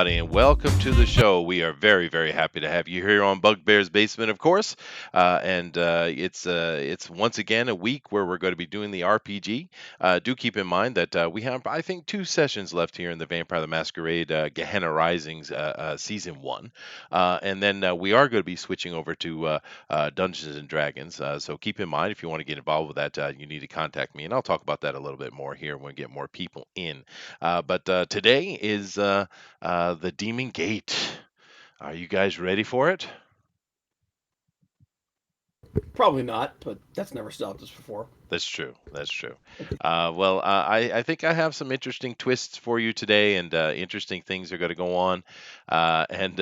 everybody, and welcome to the show. We are very, very happy to have you here on Bugbear's Basement, of course. It's once again a week where we're going to be doing the RPG. Do keep in mind that we have, I think, 2 sessions left here in the Vampire the Masquerade Gehenna Risings season 1, and then we are going to be switching over to Dungeons and Dragons. So keep in mind if you want to get involved with that, you need to contact me, and I'll talk about that a little bit more here when we get more people in. But today is the Demon Gate. Are you guys ready for it? Probably not, but that's never stopped us before. That's true. That's true. I think I have some interesting twists for you today, and interesting things are going to go on. And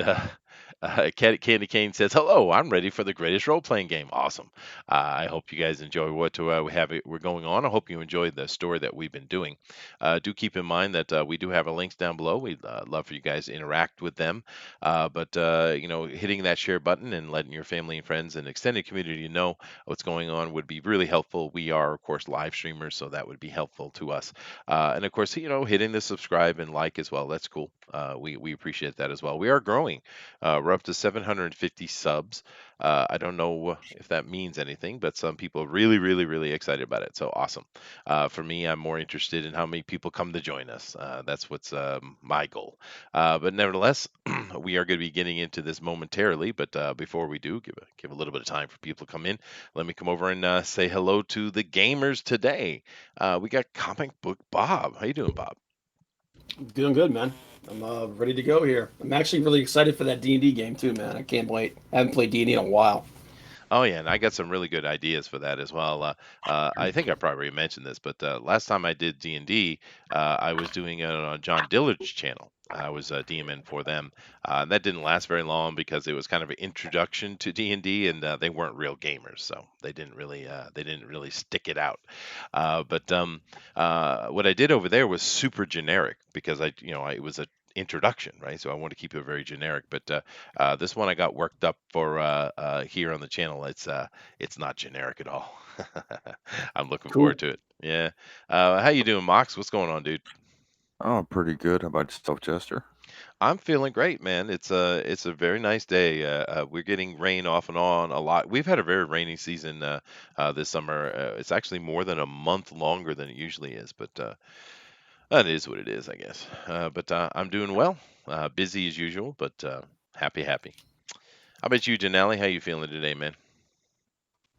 Candy Cane says, "Hello, I'm ready for the greatest role-playing game. Awesome. I hope you guys enjoy what we have. We're going on. I hope you enjoyed the story that we've been doing. Do keep in mind that we do have our links down below. We'd love for you guys to interact with them. But hitting that share button and letting your family and friends and extended community know what's going on would be really helpful. We are, of course, live streamers, so that would be helpful to us. And of course, hitting the subscribe and like as well. That's cool. We appreciate that as well. We are growing. We're up to 750 subs. I don't know if that means anything, but some people are really, really, really excited about it. So awesome. For me, I'm more interested in how many people come to join us. That's what's my goal. But nevertheless, we are going to be getting into this momentarily. But before we do, give a little bit of time for people to come in. Let me come over and say hello to the gamers today. We got Comic Book Bob. How you doing, Bob? Doing good, man. I'm ready to go here. I'm actually really excited for that D&D game too, man. I can't wait. I haven't played D&D in a while. Oh yeah, and I got some really good ideas for that as well. I think I probably mentioned this, but last time I did D&D, I was doing it on John Dillard's channel. I was DMing for them. That didn't last very long because it was kind of an introduction to D&D, and they weren't real gamers, so they didn't really stick it out. What I did over there was super generic because it was a introduction, right? So I want to keep it very generic. But this one I got worked up for here on the channel. It's not generic at all. I'm looking Cool. forward to it. Yeah. How you doing, Mox? What's going on, dude? Oh, pretty good. How about yourself, Chester? I'm feeling great, man. It's a very nice day. We're getting rain off and on a lot. We've had a very rainy season this summer. It's actually more than a month longer than it usually is, but that is what it is, I guess. But I'm doing well. Busy as usual, but happy, happy. How about you, Dinale? How you feeling today, man?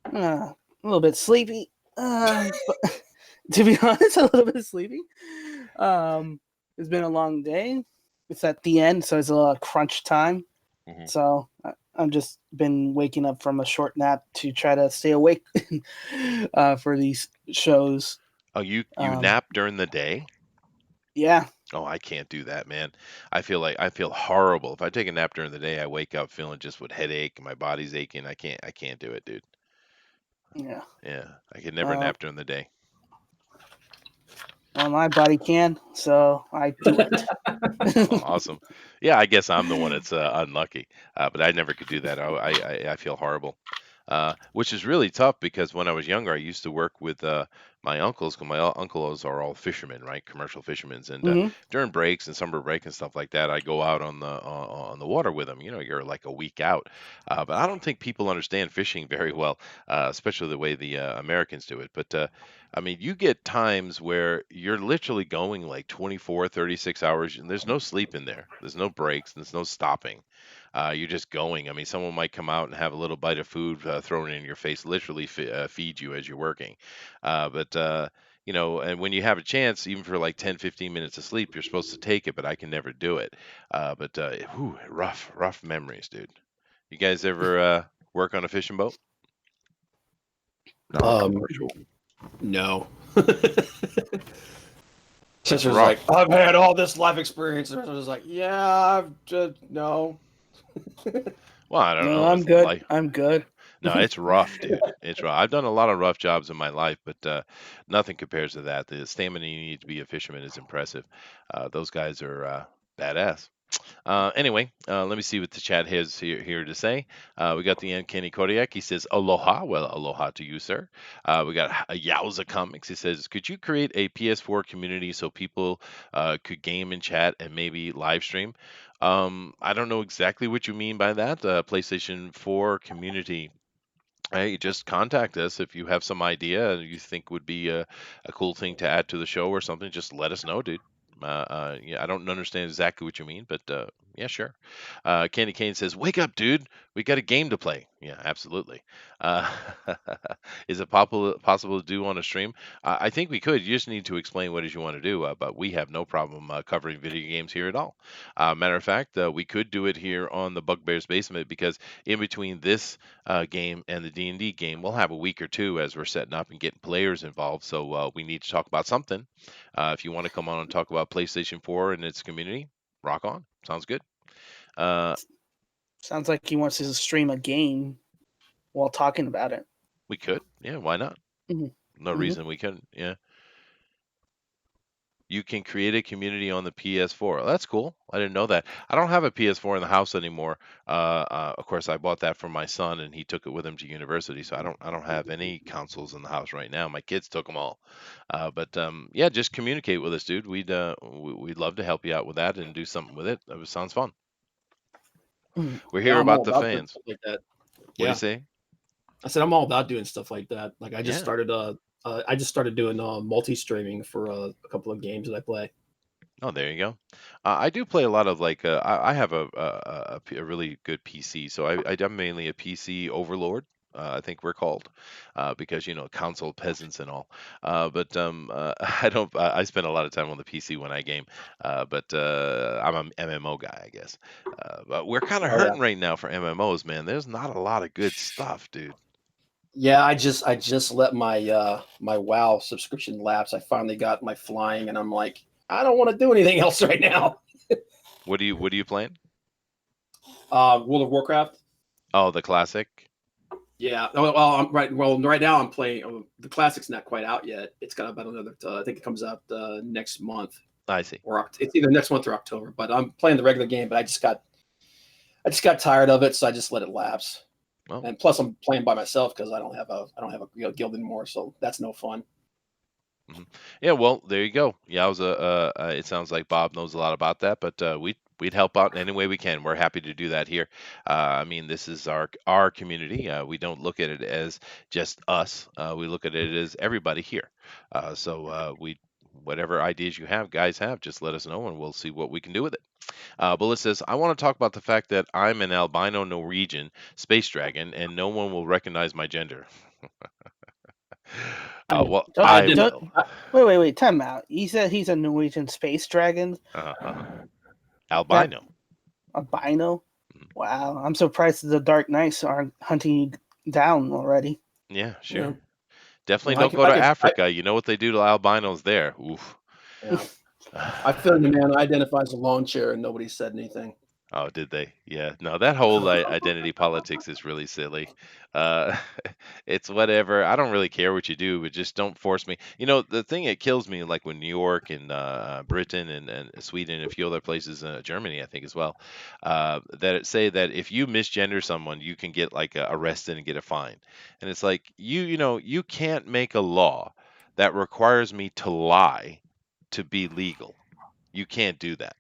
A little bit sleepy. But to be honest, a little bit sleepy. It's been a long day. It's at the end, so it's a lot of crunch time. Hmm. So I've just been waking up from a short nap to try to stay awake for these shows. Oh, you Um, nap during the day? yeah, Oh, I can't do that, man. I feel horrible. If I take a nap during the day, I wake up feeling just with headache, my body's aching. I can't do it, dude. yeah. Yeah, I could never Uh, nap during the day. well, my body can, so I do it. Oh, awesome. Yeah, I guess I'm the one that's unlucky, but I never could do that. I feel horrible, which is really tough because when I was younger, I used to work with my uncles. Because my uncles are all fishermen, right? Commercial fishermen, and Hmm. during breaks and summer break and stuff like that, I go out on the water with them. You're like a week out, but I don't think people understand fishing very well, especially the way the Americans do it. But I mean, you get times where you're literally going like 24, 36 hours, and there's no sleep in there. There's no breaks, there's no stopping. You're just going. I mean, someone might come out and have a little bite of food thrown in your face, literally feed you as you're working. And when you have a chance, even for like 10, 15 minutes of sleep, you're supposed to take it, but I can never do it. Whew, rough memories, dude. You guys ever work on a fishing boat? Not Um, commercial. no. That's Sister's like, rough. I've had all this life experience. And I was like, yeah, I've just no. Well, I don't No, know. I'm It's good. life. I'm good. No, it's rough, dude. It's rough. I've done a lot of rough jobs in my life, but nothing compares to that. The stamina you need to be a fisherman is impressive. Those guys are badass. Anyway, let me see what the chat has here to say. We got the Uncanny Kodiak. He says, aloha. Well, aloha to you, sir. We got Yowza Comics. He says, could you create a PS4 community so people could game and chat and maybe live stream? I don't know exactly what you mean by that. PlayStation 4 community. Hey, just contact us if you have some idea you think would be a cool thing to add to the show or something. Just let us know, dude. Yeah, I don't understand exactly what you mean, but yeah, sure. Candy Cane says, "Wake up, dude! We got a game to play." Yeah, absolutely. Uh, is it possible to do on a stream? I think we could. You just need to explain what it is you want to do. But we have no problem covering video games here at all. Matter of fact, we could do it here on the Bugbear's Basement because in between this game and the D&D game, we'll have a week or two as we're setting up and getting players involved. So we need to talk about something. If you want to come on and talk about PlayStation 4 and its community, rock on. Sounds good. Uh, Sounds like he wants to stream a game while talking about it. we could. Yeah, why not? Mhm. No reason we couldn't. Yeah. You can create a community on the PS4. That's cool. I didn't know that. I don't have a PS4 in the house anymore. Of course, I bought that for my son, and he took it with him to university. So I don't have any consoles in the house right now. My kids took them all. But yeah, just communicate with us, dude. We'd love to help you out with that and do something with it. That sounds fun. Mhm. We're Yeah, here I'm all about the about doing fans. stuff like that. What do you Yeah, say? I said I'm all about doing stuff like that. Like Yeah. I just started doing multi-streaming for a couple of games that I play. Oh, there you go. I do play a lot of like I have a really good PC, so I'm mainly a PC overlord. I think we're called because console peasants and all. But I don't. I spend a lot of time on the PC when I game. But I'm an MMO guy, I guess. But we're kind of Oh yeah. hurting right now for MMOs, man. There's not a lot of good stuff, dude. Yeah, I just let my WoW subscription lapse. I finally got my flying, and I'm like, I don't want to do anything else right now. What are you playing? World of Warcraft. Oh, the classic. Yeah. Oh, well, I'm right. Well, right now I'm playing. The classic's not quite out yet. It's got about another. I think it comes out next month, I see. or it's either next month or October. But I'm playing the regular game. But I just got tired of it, so I just let it lapse. Well, And plus, I'm playing by myself because I don't have a guild anymore, so that's no fun. mhm. Yeah, well, there you go. Yeah, it sounds like Bob knows a lot about that, but we'd help out in any way we can. We're happy to do that here. I mean, this is our community. We don't look at it as just us. We look at it as everybody here. So we whatever ideas you have, guys have, just let us know and we'll see what we can do with it. Bullet says, I want to talk about the fact that I'm an albino Norwegian space dragon and no one will recognize my gender. Well, Don't, I Identify. don't, will. wait, time out. He said he's a Norwegian space dragon. Uh-huh. That Albino. albino. Mhm. Wow, I'm surprised the Dark Knights aren't hunting you down already. Yeah, Yeah. sure. Definitely Well, I don't can, go I to can, I, Africa. You know what they do to albinos there. Oof. yeah. I feel you, man. I identify as a lawn chair, and nobody said anything. Oh, did they? Yeah. No, that whole identity politics is really silly. Uh, it's whatever. I don't really care what you do, but just don't force me. The thing that kills me, like when New York and Britain and Sweden and a few other places, Germany, I think as well, that it say that if you misgender someone, you can get like arrested and get a fine. And it's like you can't make a law that requires me to lie to be legal. You can't do that.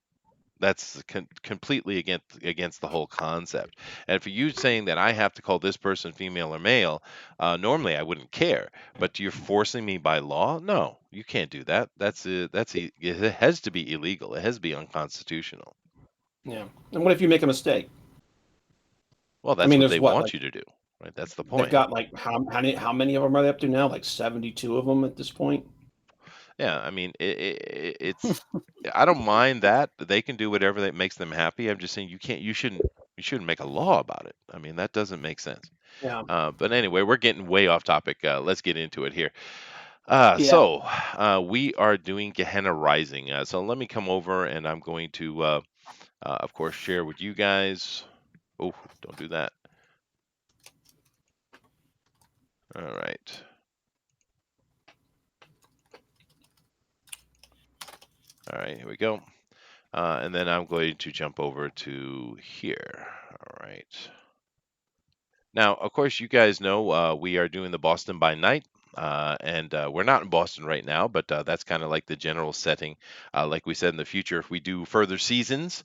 That's completely against the whole concept. And for you saying that I have to call this person female or male, normally I wouldn't care. But you're forcing me by law? No, you can't do that. It has to be illegal. It has to be unconstitutional. Yeah. And what if you make a mistake? Well, I that's mean, what there's they what, want like, you to do, right? That's the they've point. got like how many of them are they up to now? Like 72 of them at this point. Yeah, I mean, it's I don't mind that. They can do whatever that makes them happy. I'm just saying you shouldn't make a law about it. I mean, that doesn't make sense. Yeah. But anyway, we're getting way off topic. Let's get into it here. Yeah. So we are doing Gehenna Rising. So let me come over and I'm going to, of course, share with you guys. Oh, don't do that. All right. All right, here we go. And then I'm going to jump over to here. All right. Now, of course, you guys know we are doing the Boston by Night. And we're not in Boston right now, but that's kind of like the general setting. Like we said, in the future, if we do further seasons,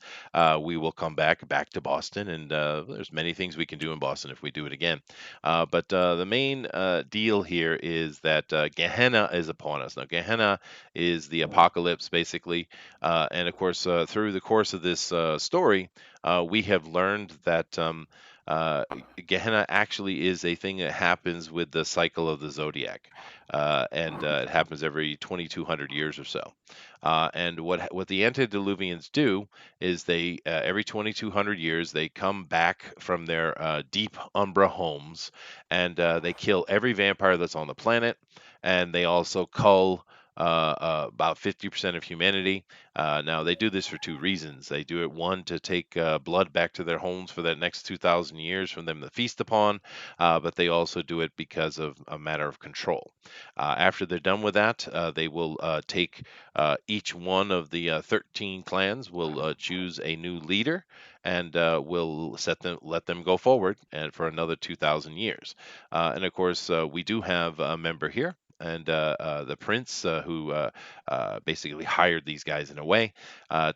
we will come back to Boston, and there's many things we can do in Boston if we do it again. But the main deal here is that Gehenna is upon us. Now, Gehenna is the apocalypse, basically, and of course, through the course of this story, we have learned that. Uh, Gehenna actually is a thing that happens with the cycle of the zodiac, and it happens every 2,200 years or so. And what the antediluvians do is they every 2,200 years they come back from their deep umbra homes, and they kill every vampire that's on the planet, and they also cull about 50% of humanity. Now, they do this for two reasons. They do it, one, to take blood back to their homes for that next 2,000 years for them to feast upon, but they also do it because of a matter of control. After they're done with that, they will take each one of the 13 clans will choose a new leader and will let them go forward and for another 2,000 years. And of course, we do have a member here, and the prince who basically hired these guys in a way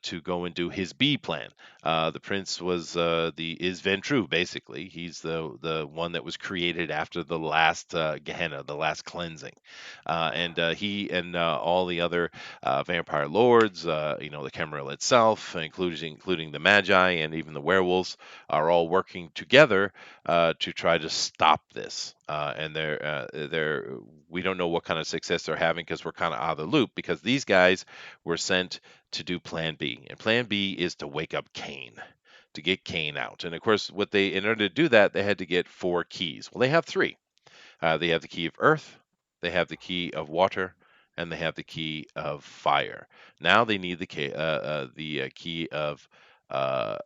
to go and do his B plan. The prince was is Ventru, basically. He's the one that was created after the last Gehenna, the last cleansing, and he and all the other vampire lords, the Camarilla itself, including the Magi and even the werewolves, are all working together to try to stop this. And they're we don't know what kind of success they're having because we're kind of out of the loop, because these guys were sent to do Plan B, and Plan B is to wake up Cain, to get Cain out. And of course, in order to do that, they had to get 4 keys. Well, they have 3. They have the key of earth, they have the key of water, and they have the key of fire. Now they need the key of uh,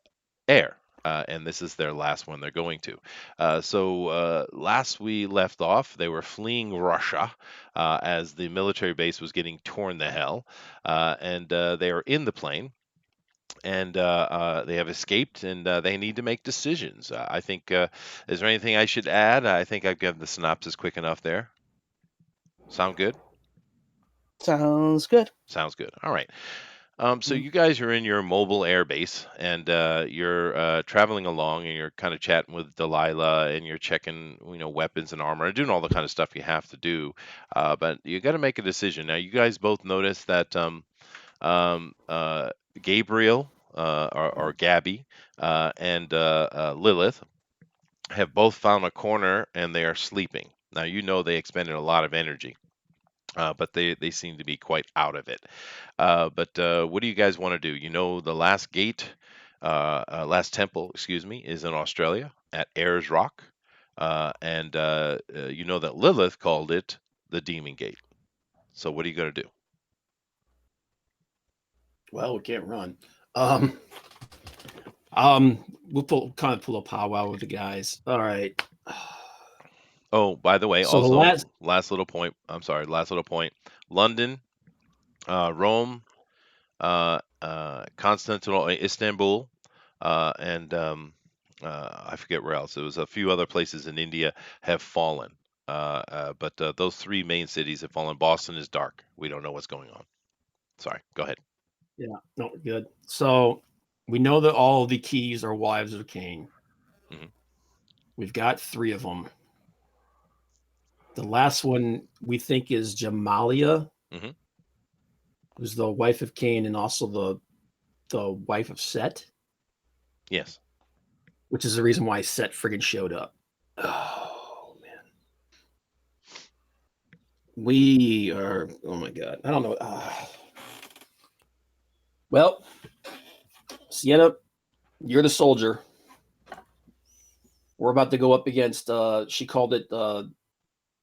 air. And this is their last one they're going to. So last we left off, they were fleeing Russia as the military base was getting torn to hell, and they are in the plane. And they have escaped, and they need to make decisions. I think. Is there anything I should add? I think I've given the synopsis quick enough there. Sound good? Sounds good. Sounds good. All right. So you guys are in your mobile air base, and you're traveling along, and you're kind of chatting with Delilah, and you're checking, weapons and armor, and doing all the kind of stuff you have to do. But you got to make a decision. Now, you guys both notice that Gabriel or Gabby and Lilith have both found a corner, and they are sleeping. Now, they expended a lot of energy. But they seem to be quite out of it. But what do you guys want to do? The last gate, last temple, excuse me, is in Australia at Ayers Rock. And you know that Lilith called it the Demon Gate. So what are you going to do? Well, we can't run. We'll pull a powwow with the guys. All right. Oh, by the way, So the also, last last little point. I'm sorry, last little point. London, Rome, Constantinople, Istanbul, and I forget where else. There was a few other places in India have fallen, but those 3 main cities have fallen. Boston is dark. We don't know what's going on. Sorry. Go ahead. Yeah, no, good. So we know that all of the keys are wives of Cain. Mhm. We've got 3 of them. The last one we think is Jamalia, Mhm. who's the wife of Cain and also the wife of Set, Yes. which is the reason why Set friggin' showed up. Oh man, we are. Oh my god, I don't know. Well, Sienna, you're the soldier. We're about to go up against. She called it.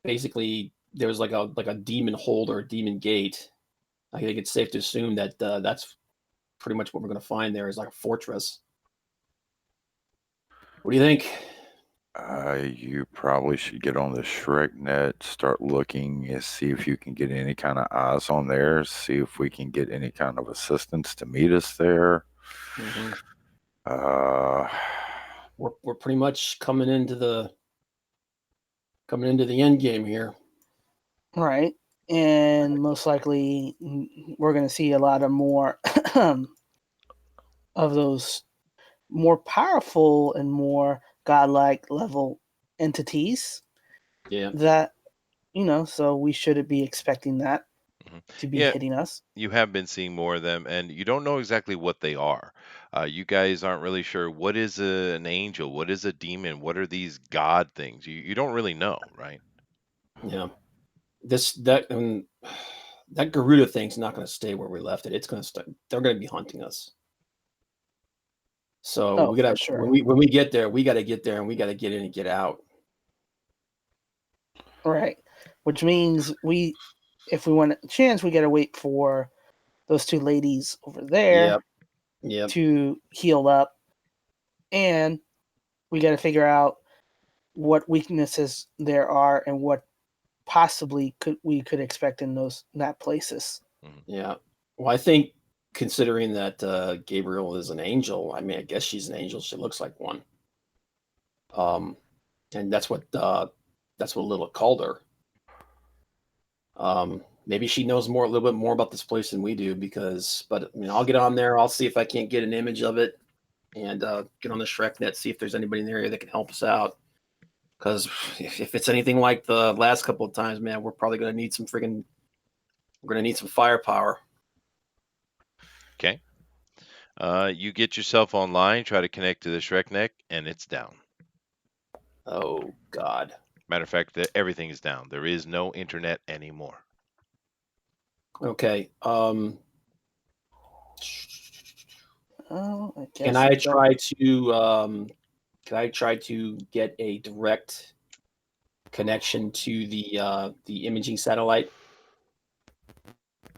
Basically, there's like a demon hold or a demon gate. I think it's safe to assume that that's pretty much what we're going to find there is like a fortress. What do you think? You probably should get on the Shrek net, start looking and see if you can get any kind of eyes on there, see if we can get any kind of assistance to meet us there. Mhm. Uh, We're pretty much coming into the end game here. Right. And most likely we're going to see a lot of more of those more powerful and more godlike level entities Yeah. that, so we shouldn't be expecting that Mhm. to be Yeah, hitting us. you have been seeing more of them, and you don't know exactly what they are. You guys aren't really sure what is an angel, what is a demon, what are these god things. You don't really know, right? Yeah. That Garuda thing's not going to stay where we left it. It's going to start. They're going to be hunting us. So Oh, we gotta for sure. when we get there, we got to get there and we got to get in and get out. Right. Which means if we want a chance, we got to wait for those two ladies over there Yep. to heal up. And we got to figure out what weaknesses there are and what possibly we could expect in that places. Yeah. Well, I think considering that Gabriel is an angel, I mean, I guess she's an angel. She looks like one. And that's what Lilith called her. Maybe she knows a little bit more about this place than we do. But I mean, I'll get on there. I'll see if I can't get an image of it, and get on the Shrek net, see if there's anybody in the area that can help us out. Because if it's anything like the last couple of times, man, we're probably gonna need some firepower. Okay. You get yourself online, try to connect to the Shrek neck, and it's down. Oh God. Matter of fact, everything is down. There is no internet anymore. Okay. Oh, I guess Can I try to get a direct connection to the imaging satellite?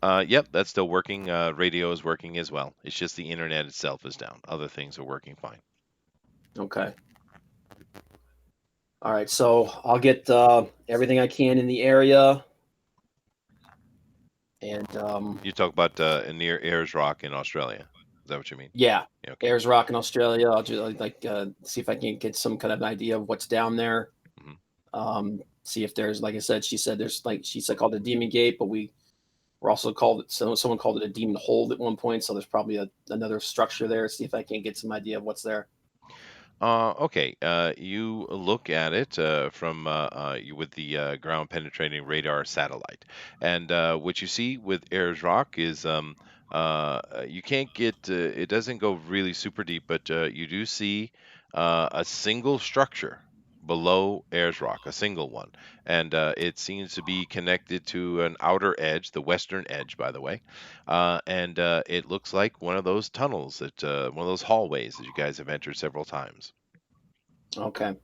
Yep, that's still working. Radio is working as well. It's just the internet itself is down. Other things are working fine. Okay. All right. So I'll get everything I can in the area, and You talk about near Ayers Rock in Australia. Is that what you mean? yeah, Yeah, okay. Ayers Rock in Australia. I'll just see if I can get some kind of idea of what's down there. See if there's, like I said, she said called a demon gate, but we're also someone called it a demon hold at one point. So there's probably another structure there. See if I can get some idea of what's there. Okay. You look at it with the ground penetrating radar satellite, and what you see with Ayers Rock is you can't get it doesn't go really super deep, but you do see a single structure below Ayers Rock, a single one, and it seems to be connected to an outer edge, the western edge, by the way, and it looks like one of those tunnels one of those hallways that you guys have entered several times. Okay.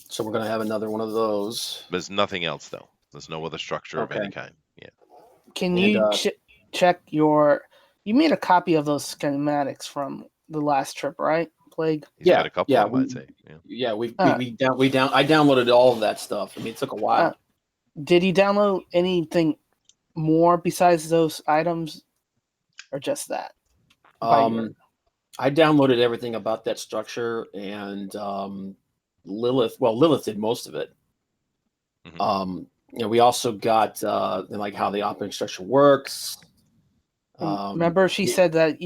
So we're gonna have another one of those. There's nothing else though. There's no other structure of any Okay. kind. Yeah. Can And, you check you made a copy of those schematics from the last trip, right? Plague? He's got a couple of them, I'd say. Yeah. I downloaded all of that stuff. I mean, it took a while. Did you download anything more besides those items, or just that? I downloaded everything about that structure, and Lilith. Well, Lilith did most of it. We also got like how the operating structure works. Remember, she said that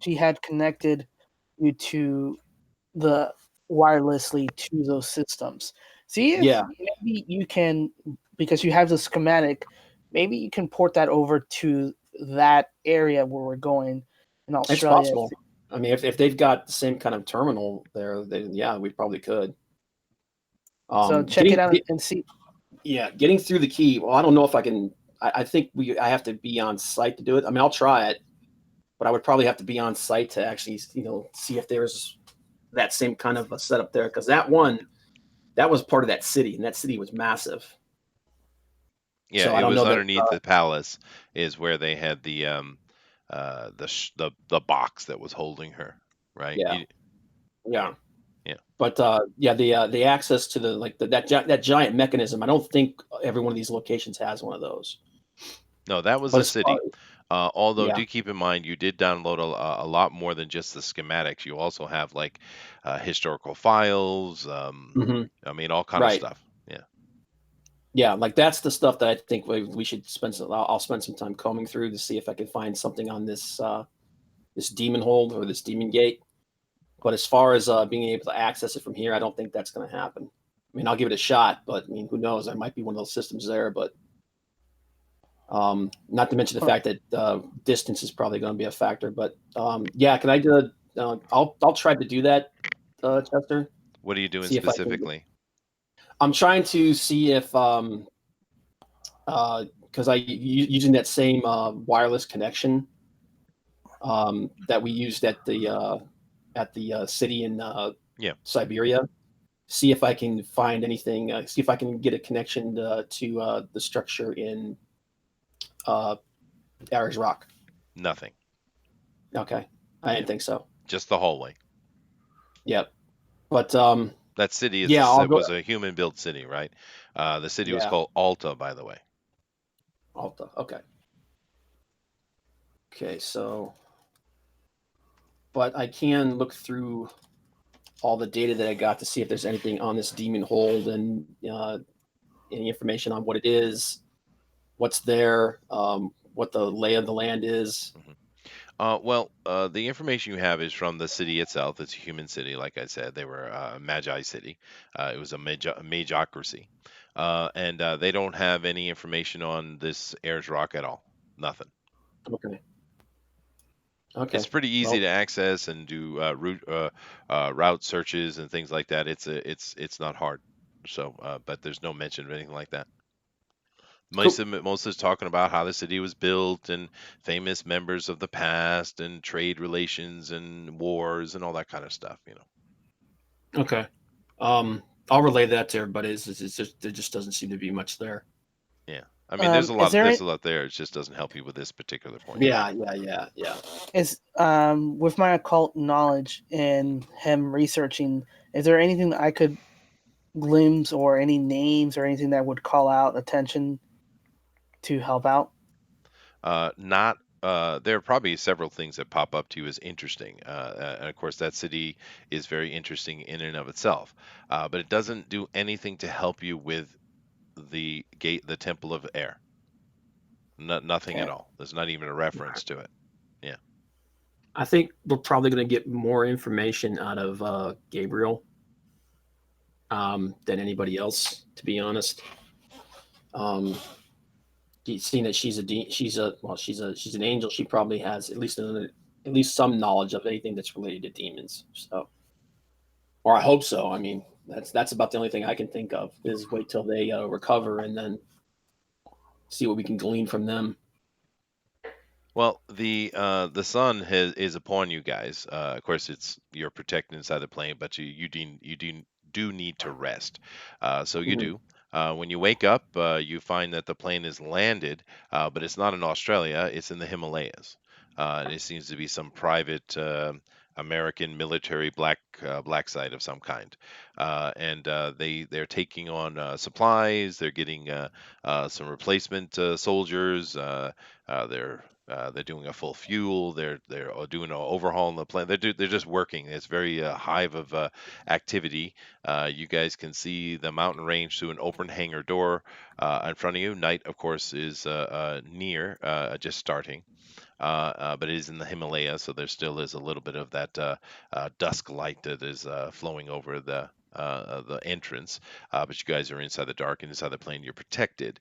she had connected you to the wirelessly to those systems. See if maybe you can, because you have the schematic, maybe you can port that over to that area where we're going in Australia. It's possible. I mean, if they've got the same kind of terminal there, then yeah, we probably could. So check it out and see. Yeah, getting through the key. Well, I don't know if I can. I think I have to be on site to do it. I mean, I'll try it, but I would probably have to be on site to actually, see if there's that same kind of a setup there, because that was part of that city, and that city was massive. Yeah, so it was underneath the palace is where they had the box that was holding her, right? Yeah. But the access to that giant mechanism, I don't think every one of these locations has one of those. No, that was But a as far, city. Although, yeah, do keep in mind you did download a lot more than just the schematics. You also have like historical files. hmm I mean, all kind of right, stuff. Yeah. yeah, like that's the stuff that I think we should spend some. I'll spend some time combing through to see if I can find something on this demon hold or this demon gate. But as far as being able to access it from here, I don't think that's going to happen. I mean, I'll give it a shot, but I mean, who knows? There might be one of those systems there, but not to mention the fact that distance is probably going to be a factor. But yeah, can I do? I'll try to do that, Chester. What are you doing See if I can. specifically? I'm trying to see if because using that same wireless connection that we used at the city in Yeah. Siberia. See if I can find anything. See if I can get a connection to the structure in uh, Ayers Rock. Nothing. Okay, I didn't think so. Just the hallway. Yep, but That city is yeah, I'll go. was a human-built city, right? The city was Yeah, called Alta, by the way. Alta. Okay. Okay, so, but I can look through all the data that I got to see if there's anything on this demon hold and any information on what it is, what's there, what the lay of the land is. Well, the information you have is from the city itself. It's a human city, like I said. They were a magi city. It was a magocracy. And they don't have any information on this Ayers Rock at all. Nothing. Okay. Okay. It's pretty easy Well, to access and do route searches and things like that. It's not hard. So, but there's no mention of anything like that. cool. Most is talking about how the city was built and famous members of the past and trade relations and wars and all that kind of stuff. Okay. I'll relay that to everybody. It's just there just doesn't seem to be much there. Yeah. I mean, there's a Is lot. there There's a lot there. It just doesn't help you with this particular point. Yeah. is with my occult knowledge and him researching, is there anything that I could glimpse or any names or anything that would call out attention to help out? Not. There are probably several things that pop up to you as interesting, and of course, that city is very interesting in and of itself. But it doesn't do anything to help you with the Temple of Air. Nothing at Okay. all. There's not even a reference to it. Yeah. I think we're probably going to get more information out of Gabriel than anybody else, to be honest. Seeing that she's an angel, she probably has at least some knowledge of anything that's related to demons. So, or I hope so. I mean, that's about the only thing I can think of is wait till they recover and then see what we can glean from them. Well, the sun is upon you guys. Of course, you're protected inside the plane, but do need to rest. So you Mhm. do. When you wake up, you find that the plane is landed, but it's not in Australia. It's in the Himalayas. And it seems to be some private American military black site of some kind. And they're taking on supplies. They're getting some replacement soldiers. They're doing a full fuel. They're doing an overhaul on the plane. They're just working. It's very hive of activity. You guys can see the mountain range through an open hangar door in front of you. Night, of course, is near, just starting. But it is in the Himalayas, so there still is a little bit of that dusk light that is flowing over the entrance. But you guys are inside the dark and inside the plane. You're protected.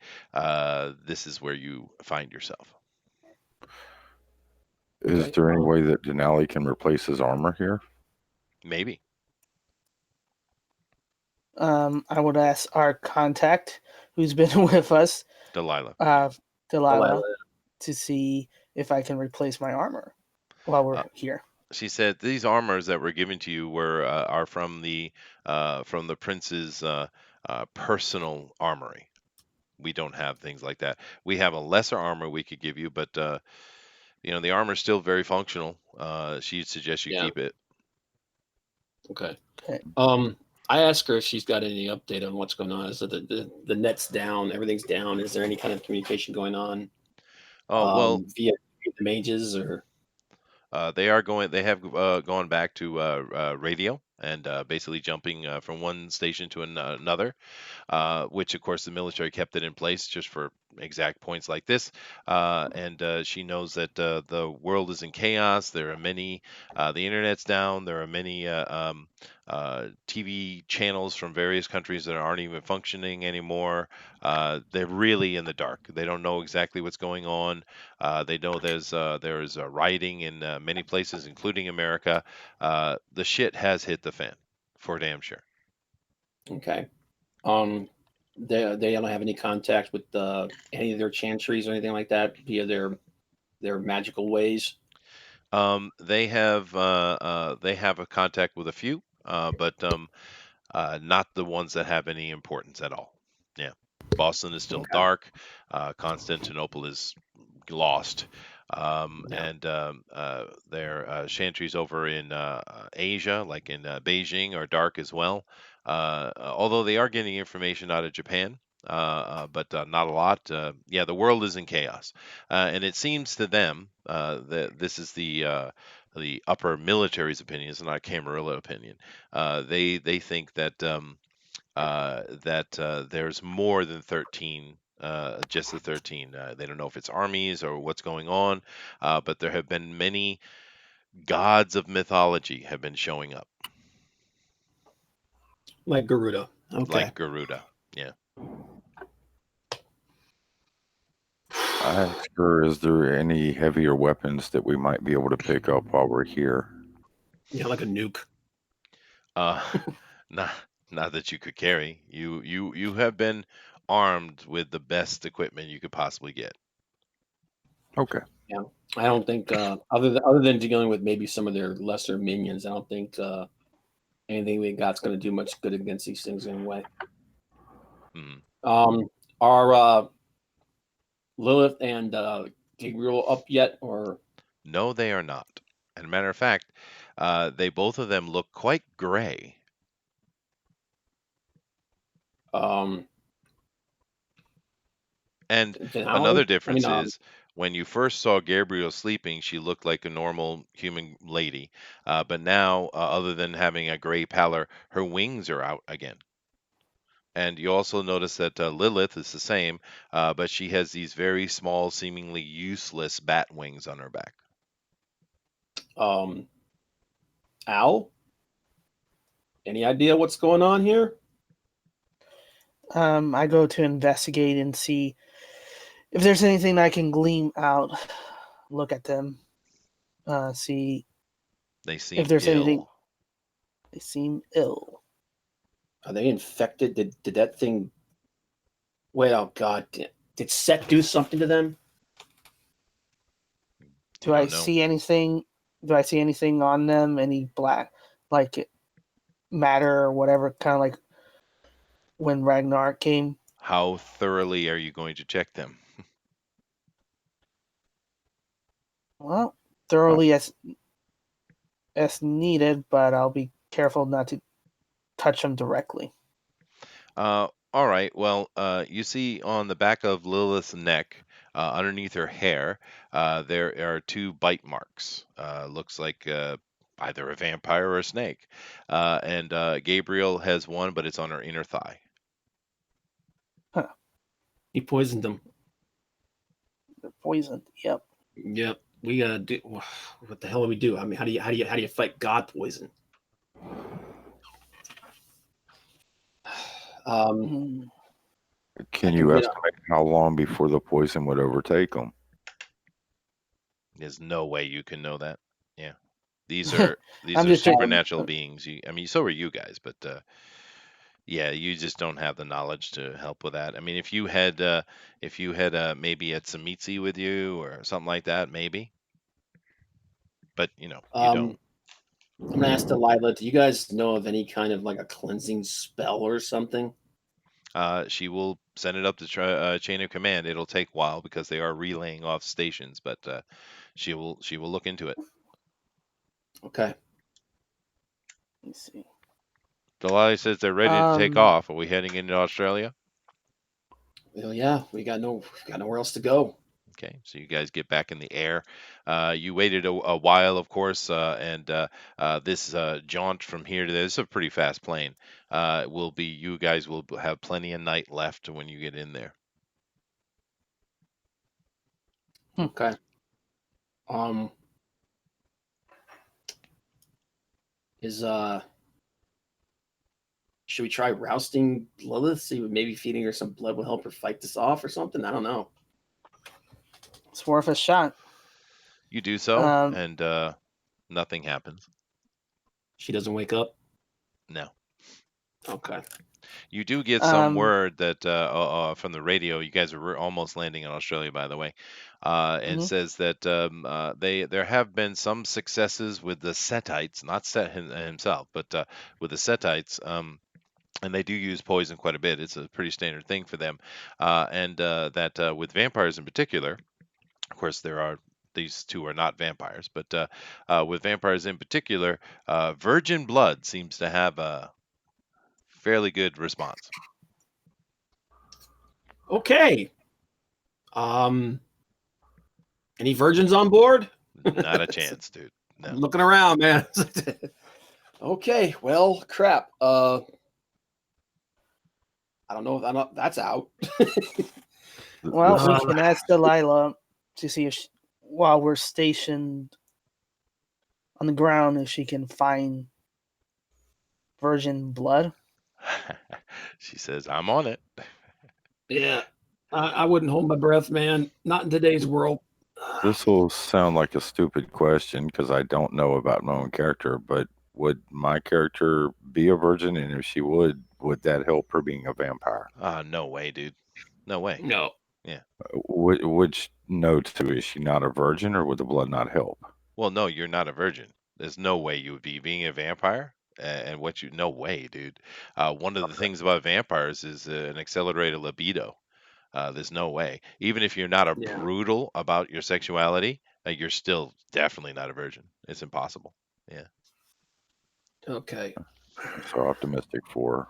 This is where you find yourself. Is Okay. there any way that Dinale can replace his armor here? Maybe. I would ask our contact who's been with us, Delilah. Delilah, to see if I can replace my armor while we're here. She said these armors that were given to you are from the prince's personal armory. We don't have things like that. We have a lesser armor we could give you, but the armor is still very functional. She'd suggest you Yeah. keep it. Okay. Okay. I asked her if she's got any update on what's going on. Is that the net's down, everything's down? Is there any kind of communication going on Oh well, via the mages or? they are going. They have gone back to radio and basically jumping from one station to another. Which of course the military kept it in place just for exact points like this. And she knows that the world is in chaos. There are many, the internet's down. There are many TV channels from various countries that aren't even functioning anymore. They're really in the dark. They don't know exactly what's going on. They know there's rioting in many places, including America. The shit has hit the fan, for damn sure. Okay. Um, they don't have any contact with any of their chantries or anything like that via their magical ways. They have a contact with a few, but not the ones that have any importance at all. Yeah, Boston is still Okay. dark. Constantinople is lost, Yeah. and their chantries over in Asia, like in Beijing, are dark as well. Although they are getting information out of Japan. But not a lot. Yeah, the world is in chaos, and it seems to them that this is the upper military's opinion, it's not Camarilla opinion. They think that there's more than 13. Just the 13. They don't know if it's armies or what's going on, but there have been many gods of mythology have been showing up, Like Garuda. Okay. like Garuda. Yeah. I asked her, is there any heavier weapons that we might be able to pick up while we're here? Yeah, like a nuke. Uh, not not that you could carry. You have been armed with the best equipment you could possibly get. Okay. Yeah. I don't think other than dealing with maybe some of their lesser minions, I don't think anything we got's going to do much good against these things anyway. Hmm. Are Lilith and Gabriel up yet, or No, they are not. And a matter of fact, they both of them look quite gray. um, And another Dinale? I mean, difference is when you first saw Gabriel sleeping, she looked like a normal human lady. But now, other than having a gray pallor, her wings are out again. And you also notice that Lilith is the same, but she has these very small, seemingly useless bat wings on her back. um, Al. Any idea what's going on here? I go to investigate and see if there's anything I can glean out. Look at them, see They if seem there's anything. ill. They seem ill. Are they infected? Did that thing? Wait, oh God! Did Set do something to them? You Do I don't know. see anything? Do I see anything on them? Any black, like matter or whatever? Kind of like when Ragnar came. How thoroughly are you going to check them? Well, Uh, thoroughly as needed, but I'll be careful not to touch them directly. All right. Well, you see on the back of Lilith's neck, underneath her hair, there are two bite marks. Looks like either a vampire or a snake. And Gabriel has one, but it's on her inner thigh. Huh. He poisoned them. They're poisoned. Yep. Yep. We gotta do. What the hell do we do? I mean, how do you fight God poison? Um, Mm. Can can you get estimate how long before the poison would overtake them? There's no way you can know that. Yeah. These are I'm just supernatural beings. I mean, so are you guys, but yeah, you just don't have the knowledge to help with that. I mean, if you had maybe a Tzimitzi with you or something like that, maybe. But you don't. I'm gonna ask Delilah. Do you guys know of any kind of like a cleansing spell or something? She will send it up to chain of command. It'll take a while because they are relaying off stations, but she will look into it. Okay. me see. Dinale says they're ready to take off. Are we heading into Australia? Well, yeah, we got nowhere else to go. Okay, so you guys get back in the air. You waited a while, of course, and this jaunt from here to there, this is a pretty fast plane. You guys will have plenty of night left when you get in there. Okay. Should we try rousting Lilith? See, maybe feeding her some blood will help her fight this off or something. I don't know. It's worth a shot. You do so, and nothing happens. She doesn't wake up? No. Okay. You do get some word that from the radio. You guys are almost landing in Australia, by the way. And says that there have been some successes with the Setites, not Set himself, but with the Setites. And they do use poison quite a bit. It's a pretty standard thing for them. And that with vampires in particular, of course, these two are not vampires, but with vampires in particular, virgin blood seems to have a fairly good response. Okay. Any virgins on board? Not a chance, dude. No. I'm looking around, man. Okay, well, crap. I don't know. That's out. Well, we can ask Delilah to see if, while we're stationed on the ground, if she can find virgin blood. She says, "I'm on it." Yeah, I wouldn't hold my breath, man. Not in today's world. This will sound like a stupid question because I don't know about my own character, but would my character be a virgin? And if she would that help her being a vampire? No way, dude. No way. No. Yeah. Which note is she not a virgin, or would the blood not help? Well, no, you're not a virgin. There's no way you would be being a vampire. No way, dude. One of the things about vampires is an accelerated libido. There's no way. Even if you're not brutal about your sexuality, you're still definitely not a virgin. It's impossible. Yeah. Okay. So optimistic for her.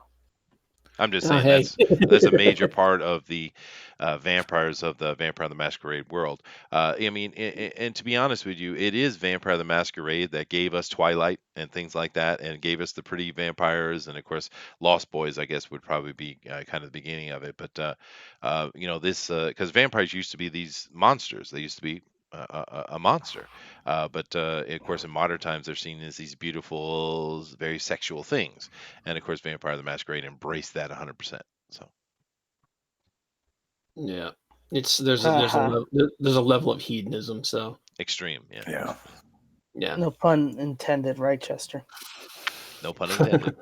I'm just saying that's a major part of the vampires of the Vampire the Masquerade world. I mean, and to be honest with you, it is Vampire the Masquerade that gave us Twilight and things like that, and gave us the pretty vampires, and of course, Lost Boys, I guess, would probably be kind of the beginning of it. But this because vampires used to be these monsters. They used to be a monster. But of course, in modern times, they're seen as these beautiful, very sexual things. And of course, Vampire the Masquerade embraced that 100%. So, yeah, there's a level of hedonism. So extreme, yeah. No pun intended, right, Chester? No pun intended.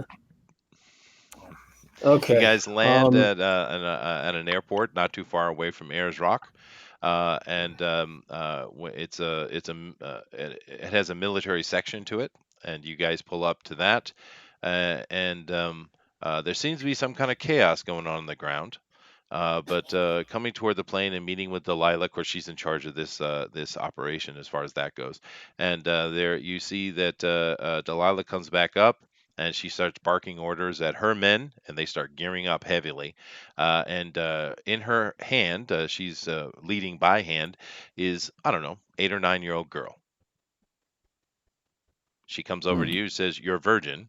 Okay. You guys land at an airport not too far away from Ayers Rock. And it has a military section to it, and you guys pull up to that, and there seems to be some kind of chaos going on the ground. But coming toward the plane and meeting with Delilah, of course, she's in charge of this operation as far as that goes. And there you see that Delilah comes back up, and she starts barking orders at her men, and they start gearing up heavily. And in her hand, she's leading by hand, is, I don't know, 8 or 9-year-old girl. She comes over to you, says, "You're a virgin."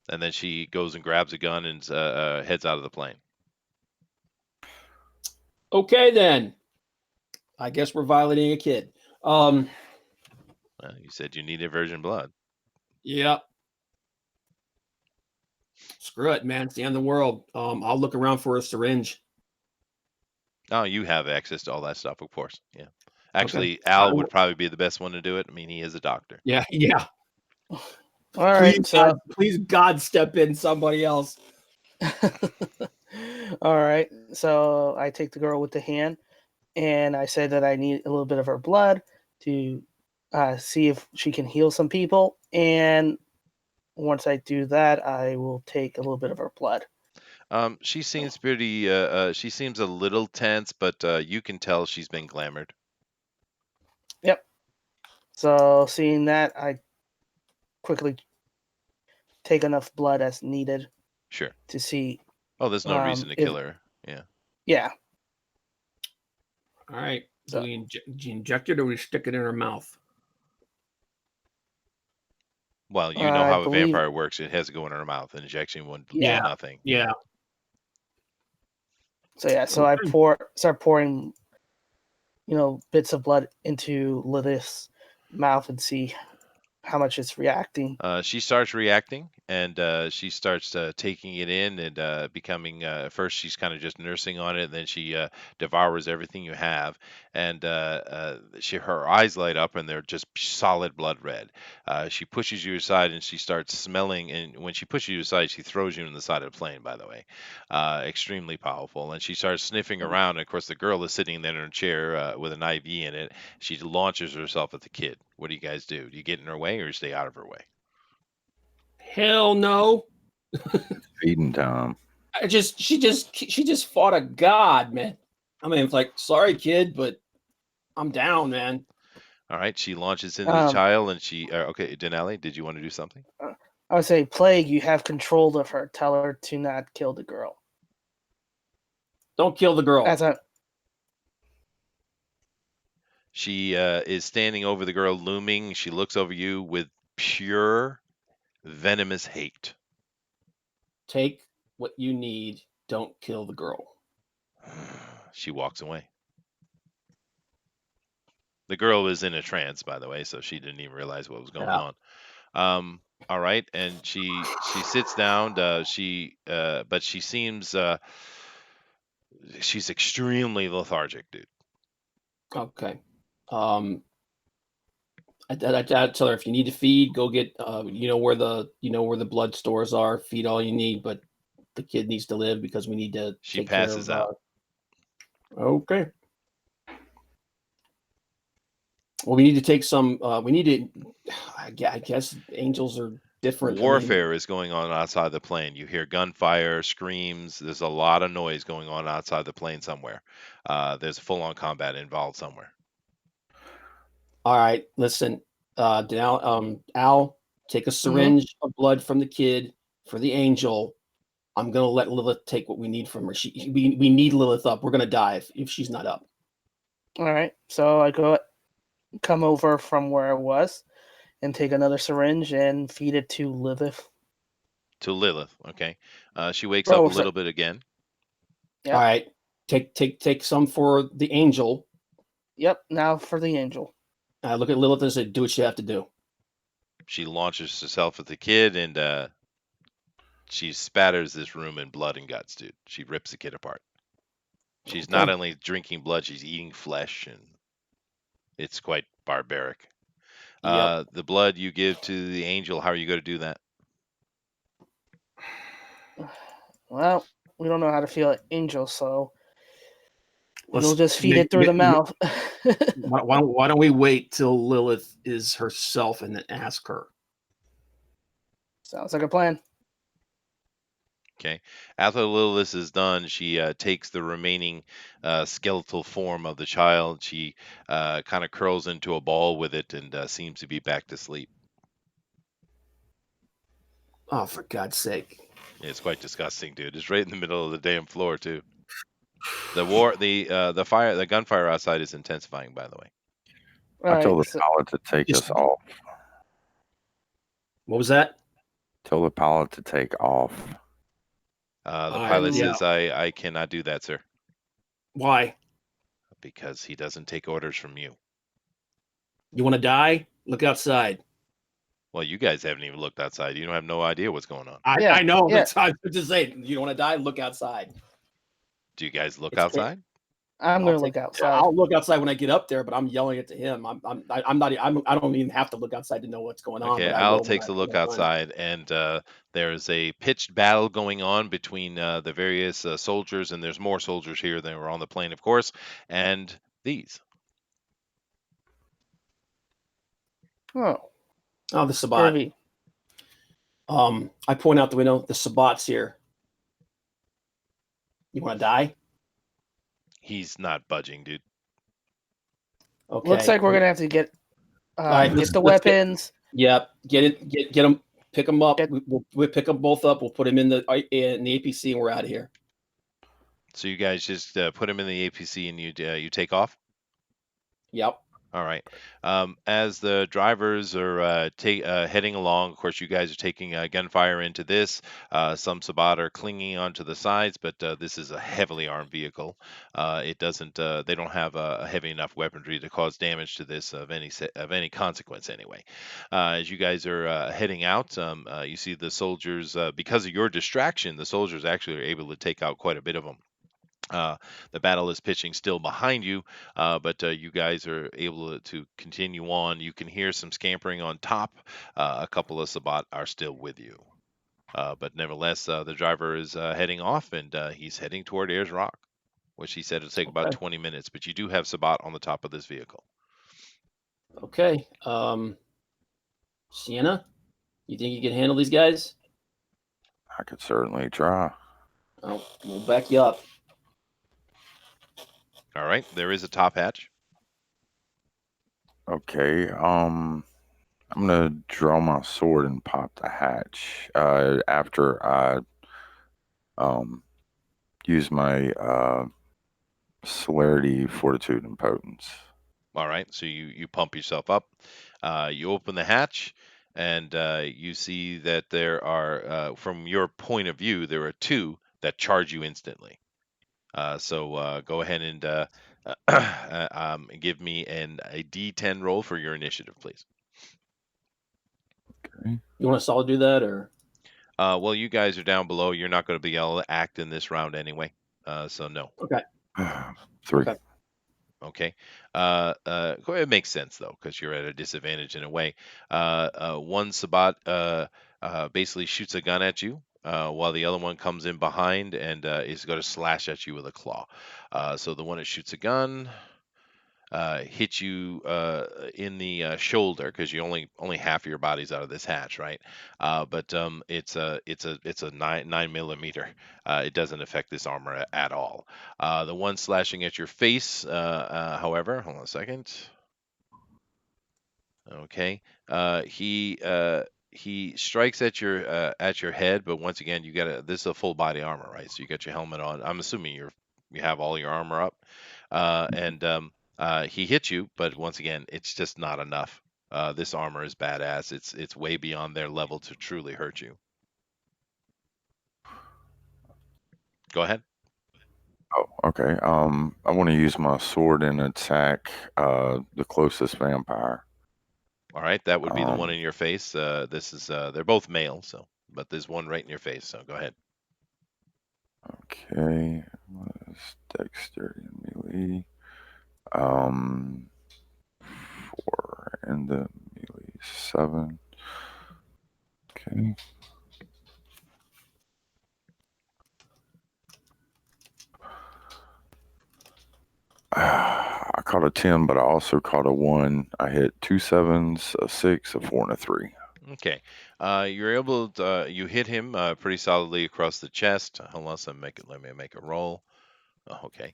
And then she goes and grabs a gun and heads out of the plane. Okay, then. I guess we're violating a kid. Well, you said you needed virgin blood. Yeah. Screw it, man. It's the end of the world. I'll look around for a syringe. Oh, you have access to all that stuff, of course. Yeah. Actually, okay. Al would probably be the best one to do it. I mean, he is a doctor. Yeah. All right. Please, God, step in, somebody else. All right. So I take the girl with the hand, and I say that I need a little bit of her blood to see if she can heal some people. And once I do that, I will take a little bit of her blood. She seems pretty. She seems a little tense, but you can tell she's been glamored. Yep. So seeing that, I quickly take enough blood as needed Sure. to see. Oh, there's no reason to if- kill her. Yeah. Yeah. All right. Do So- we inject it or we stick it in her mouth? Well, you know I how a believe- vampire works. It has to go in her mouth. An injection wouldn't do Yeah. nothing. Yeah. So I start pouring, bits of blood into Lilith's mouth and see how much it's reacting. She starts reacting, and she starts taking it in and becoming. First, she's kind of just nursing on it, and then she devours everything you have. And her eyes light up, and they're just solid blood red. She pushes you aside, and she starts smelling. And when she pushes you aside, she throws you in the side of the plane. By the way, extremely powerful. And she starts sniffing around. And of course, the girl is sitting there in her chair with an IV in it. She launches herself at the kid. What do you guys do? Do you get in her way or stay out of her way? Hell no. Feeding time. She just fought a god, man. I mean, it's like, sorry, kid, but I'm down, man. All right, she launches into the child, and she. Okay, Dinale, did you want to do something? I would say, Plague, you have control of her. Tell her to not kill the girl. Don't kill the girl. She is standing over the girl, looming. She looks over you with pure, venomous hate. Take what you need. Don't kill the girl. She walks away. The girl is in a trance, by the way, so she didn't even realize what was going on. All right, and she sits down. But she seems she's extremely lethargic, dude. Okay. I tell her if you need to feed, go get. You know where the blood stores are. Feed all you need, but the kid needs to live because we need to. She passes out. Okay. Well, we need to take some. We need to. I guess angels are different. Warfare is going on outside the plane. You hear gunfire, screams. There's a lot of noise going on outside the plane somewhere. There's full-on combat involved somewhere. All right, listen, Al, take a syringe of blood from the kid for the angel. I'm gonna let Lilith take what we need from her. We need Lilith up. We're gonna die if she's not up. All right, so I come over from where I was and take another syringe and feed it to Lilith. To Lilith, okay. She wakes up a little bit again. Yep. All right, take some for the angel. Yep, now for the angel. Look at Lilith and say, do what you have to do. She launches herself at the kid, and she spatters this room in blood and guts, dude. She rips the kid apart. She's not only drinking blood, she's eating flesh, and it's quite barbaric. Yep. The blood you give to the angel, how are you going to do that? Well, we don't know how to feel an angel, so we'll just feed it through the mouth. Why don't we wait till Lilith is herself and then ask her? Sounds like a plan. Okay. After Lilith is done, she takes the remaining skeletal form of the child. She kind of curls into a ball with it and seems to be back to sleep. Oh, for God's sake. It's quite disgusting, dude. It's right in the middle of the damn floor, too. The gunfire outside is intensifying, by the way. I told the pilot to take us off. What was that? Tell the pilot to take off. The pilot says, I cannot do that, sir. Why? Because he doesn't take orders from you. You want to die? Look outside. Well, you guys haven't even looked outside. You don't have no idea what's going on. I know. Yeah. That's I'm just saying. You don't want to die? Look outside. Do you guys look outside? I'm going to look outside. I'll look outside when I get up there, but I'm yelling it to him. I don't even have to look outside to know what's going on. Okay, Al takes a look outside, and there's a pitched battle going on between the various soldiers, and there's more soldiers here than were on the plane, of course, and these. Oh, the Sabbat. I point out the window. The Sabbat's here. You want to die? He's not budging, dude. Okay. Looks like we're gonna have to get the weapons. Get it. Get them. Pick them up. Get- We'll pick them both up. We'll put them in the APC, and we're out of here. So you guys just put him in the APC and you take off. Yep. All right. As the drivers are heading along, of course, you guys are taking gunfire into this. Some Sabat are clinging onto the sides, but this is a heavily armed vehicle. It doesn't. They don't have a heavy enough weaponry to cause damage to this of any consequence anyway. As you guys are heading out, you see the soldiers. Because of your distraction, the soldiers actually are able to take out quite a bit of them. The battle is pitching still behind you, but you guys are able to continue on. You can hear some scampering on top. A couple of Sabat are still with you. But nevertheless, the driver is heading off, and he's heading toward Ayers Rock, which he said it'll take about Okay. 20 minutes. But you do have Sabat on the top of this vehicle. Okay. Sienna, you think you can handle these guys? I could certainly try. Oh, we'll back you up. All right, there is a top hatch. Okay. I'm gonna draw my sword and pop the hatch. After I use my celerity, fortitude, and potence. All right, so you pump yourself up. You open the hatch, and you see that there are, from your point of view, there are two that charge you instantly. So go ahead and give me a D10 roll for your initiative, please. Okay. You want us all to do that, or? Well, you guys are down below. You're not going to be able to act in this round anyway. So no. Okay. 3. Okay. Okay. It makes sense though, because you're at a disadvantage in a way. One Sabat basically shoots a gun at you, while the other one comes in behind and is going to slash at you with a claw. So the one that shoots a gun hit you in the shoulder, because you only half of your body's out of this hatch, right? But it's a 9 millimeter. It doesn't affect this armor at all. The one slashing at your face, however, hold on a second. Okay, he strikes at your head, but once again, this is a full body armor, right? So you got your helmet on. I'm assuming you have all your armor up, and he hits you, but once again, it's just not enough. This armor is badass. It's way beyond their level to truly hurt you. Go ahead. Oh, okay. I want to use my sword and attack the closest vampire. All right, that would be the one Um, in your face. This is they're both male, but there's one right in your face. So go ahead. Okay. What's dexterity and melee? 4 and the melee 7. Okay. I caught a 10, but I also caught a 1. I hit 2 7s, a 6, a 4, and a 3. Okay, you're able to you hit him pretty solidly across the chest. Unless let me make a roll. Oh, okay,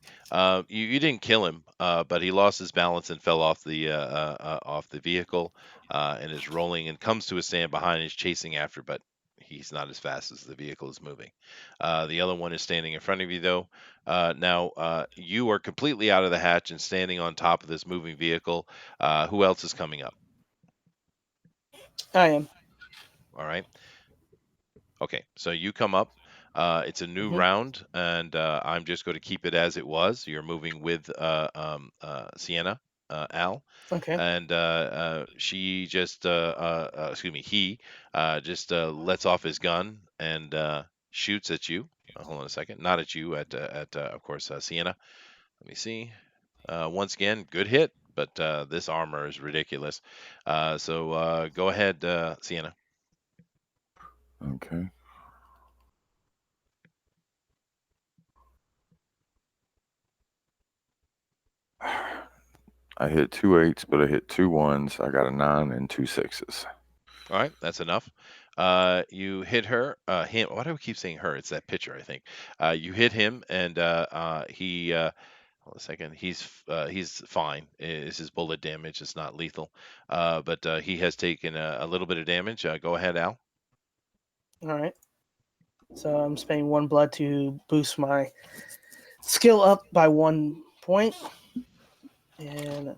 you didn't kill him, but he lost his balance and fell off the vehicle, and is rolling and comes to a stand behind and is chasing after, but he's not as fast as the vehicle is moving. The other one is standing in front of you though. Now you are completely out of the hatch and standing on top of this moving vehicle. Who else is coming up? I am. All right. Okay, so you come up. It's a new Mhm. round, and I'm just going to keep it as it was. You're moving with Sienna, Al, Okay. and she just, excuse me, he just lets off his gun and shoots at you. Hold on a second. Not at you, at of course, Sienna. Let me see. Once again, good hit, but this armor is ridiculous. So go ahead, Sienna. Okay. I hit 2 8s, but I hit 2 1s. I got a 9 and 2 6s. All right, that's enough. You hit her, him. Why do I keep saying her? It's that picture, I think. You hit him, and he. Hold on a second. He's fine. It's his bullet damage. It's not lethal, but he has taken a little bit of damage. Go ahead, Al. All right. So I'm spending 1 blood to boost my skill up by 1 point. And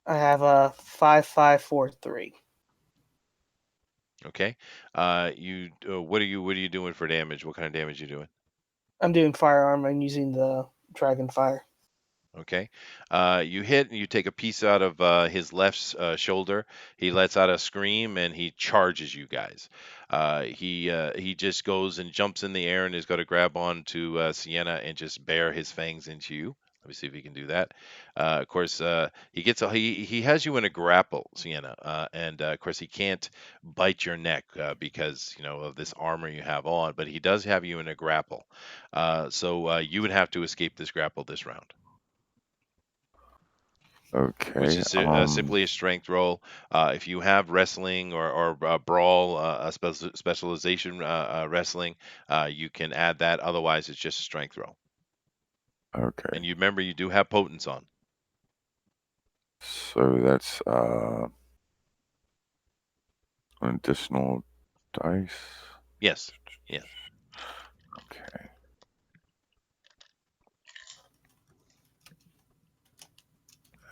I have a 5-5-4-3. Okay. What are you doing for damage? What kind of damage you doing? I'm doing firearm. I'm using the dragon fire. Okay. You hit and you take a piece out of his left shoulder. He lets out a scream and he charges you guys. He just goes and jumps in the air and is going to grab on to Sienna and just bear his fangs into you. Let me see if he can do that. Of course, he has you in a grapple, Sienna, and of course he can't bite your neck because of this armor you have on, but he does have you in a grapple. So you would have to escape this grapple this round, which Okay. is simply a strength roll. If you have wrestling or brawl, specialization wrestling, you can add that. Otherwise, it's just a strength roll. Okay. And you remember you do have potence on. So that's an additional dice. Yes. Yes. Okay.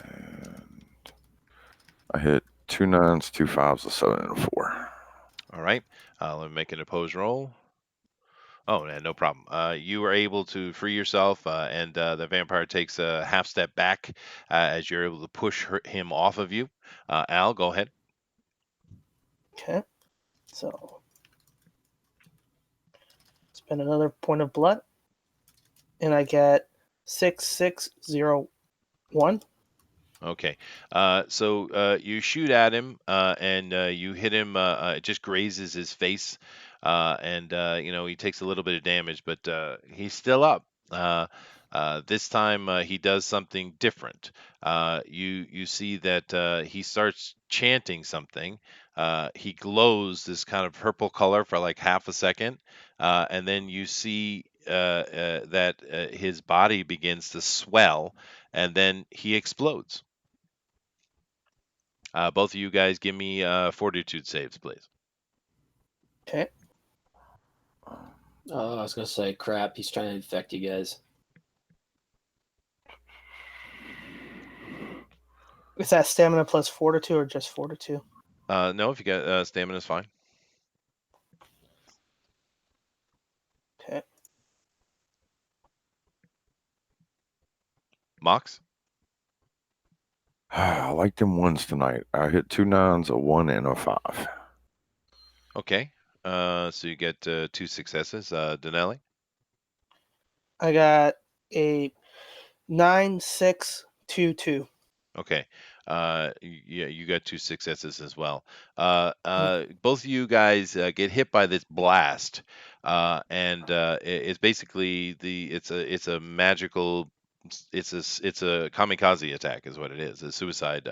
And I hit 2 9s, 2 5s, a 7, and a 4. All right. Let me make an opposed roll. Oh, no problem. You are able to free yourself, and the vampire takes a half step back as you're able to push him off of you. Al, go ahead. Okay. So spend another point of blood. And I get 6-6-0-1. Okay. So you shoot at him, and you hit him. It just grazes his face, and he takes a little bit of damage, but he's still up. This time he does something different. You see that he starts chanting something. He glows this kind of purple color for like half a second, and then you see that his body begins to swell, and then he explodes. Both of you guys give me fortitude saves, please. Okay. Oh, I was gonna say, crap. He's trying to infect you guys. Is that stamina plus fortitude or just fortitude? No, if you got stamina, is fine. Okay. Mox? I like them ones tonight. I hit 2 9s, a 1, and a 5. Okay. So you get 2 successes. Dinale? I got a 9-6-2-2. Okay. Yeah, you got 2 successes as well. Mm. Both of you guys get hit by this blast, and it's basically it's a magical. It's a kamikaze attack is what it is, a suicide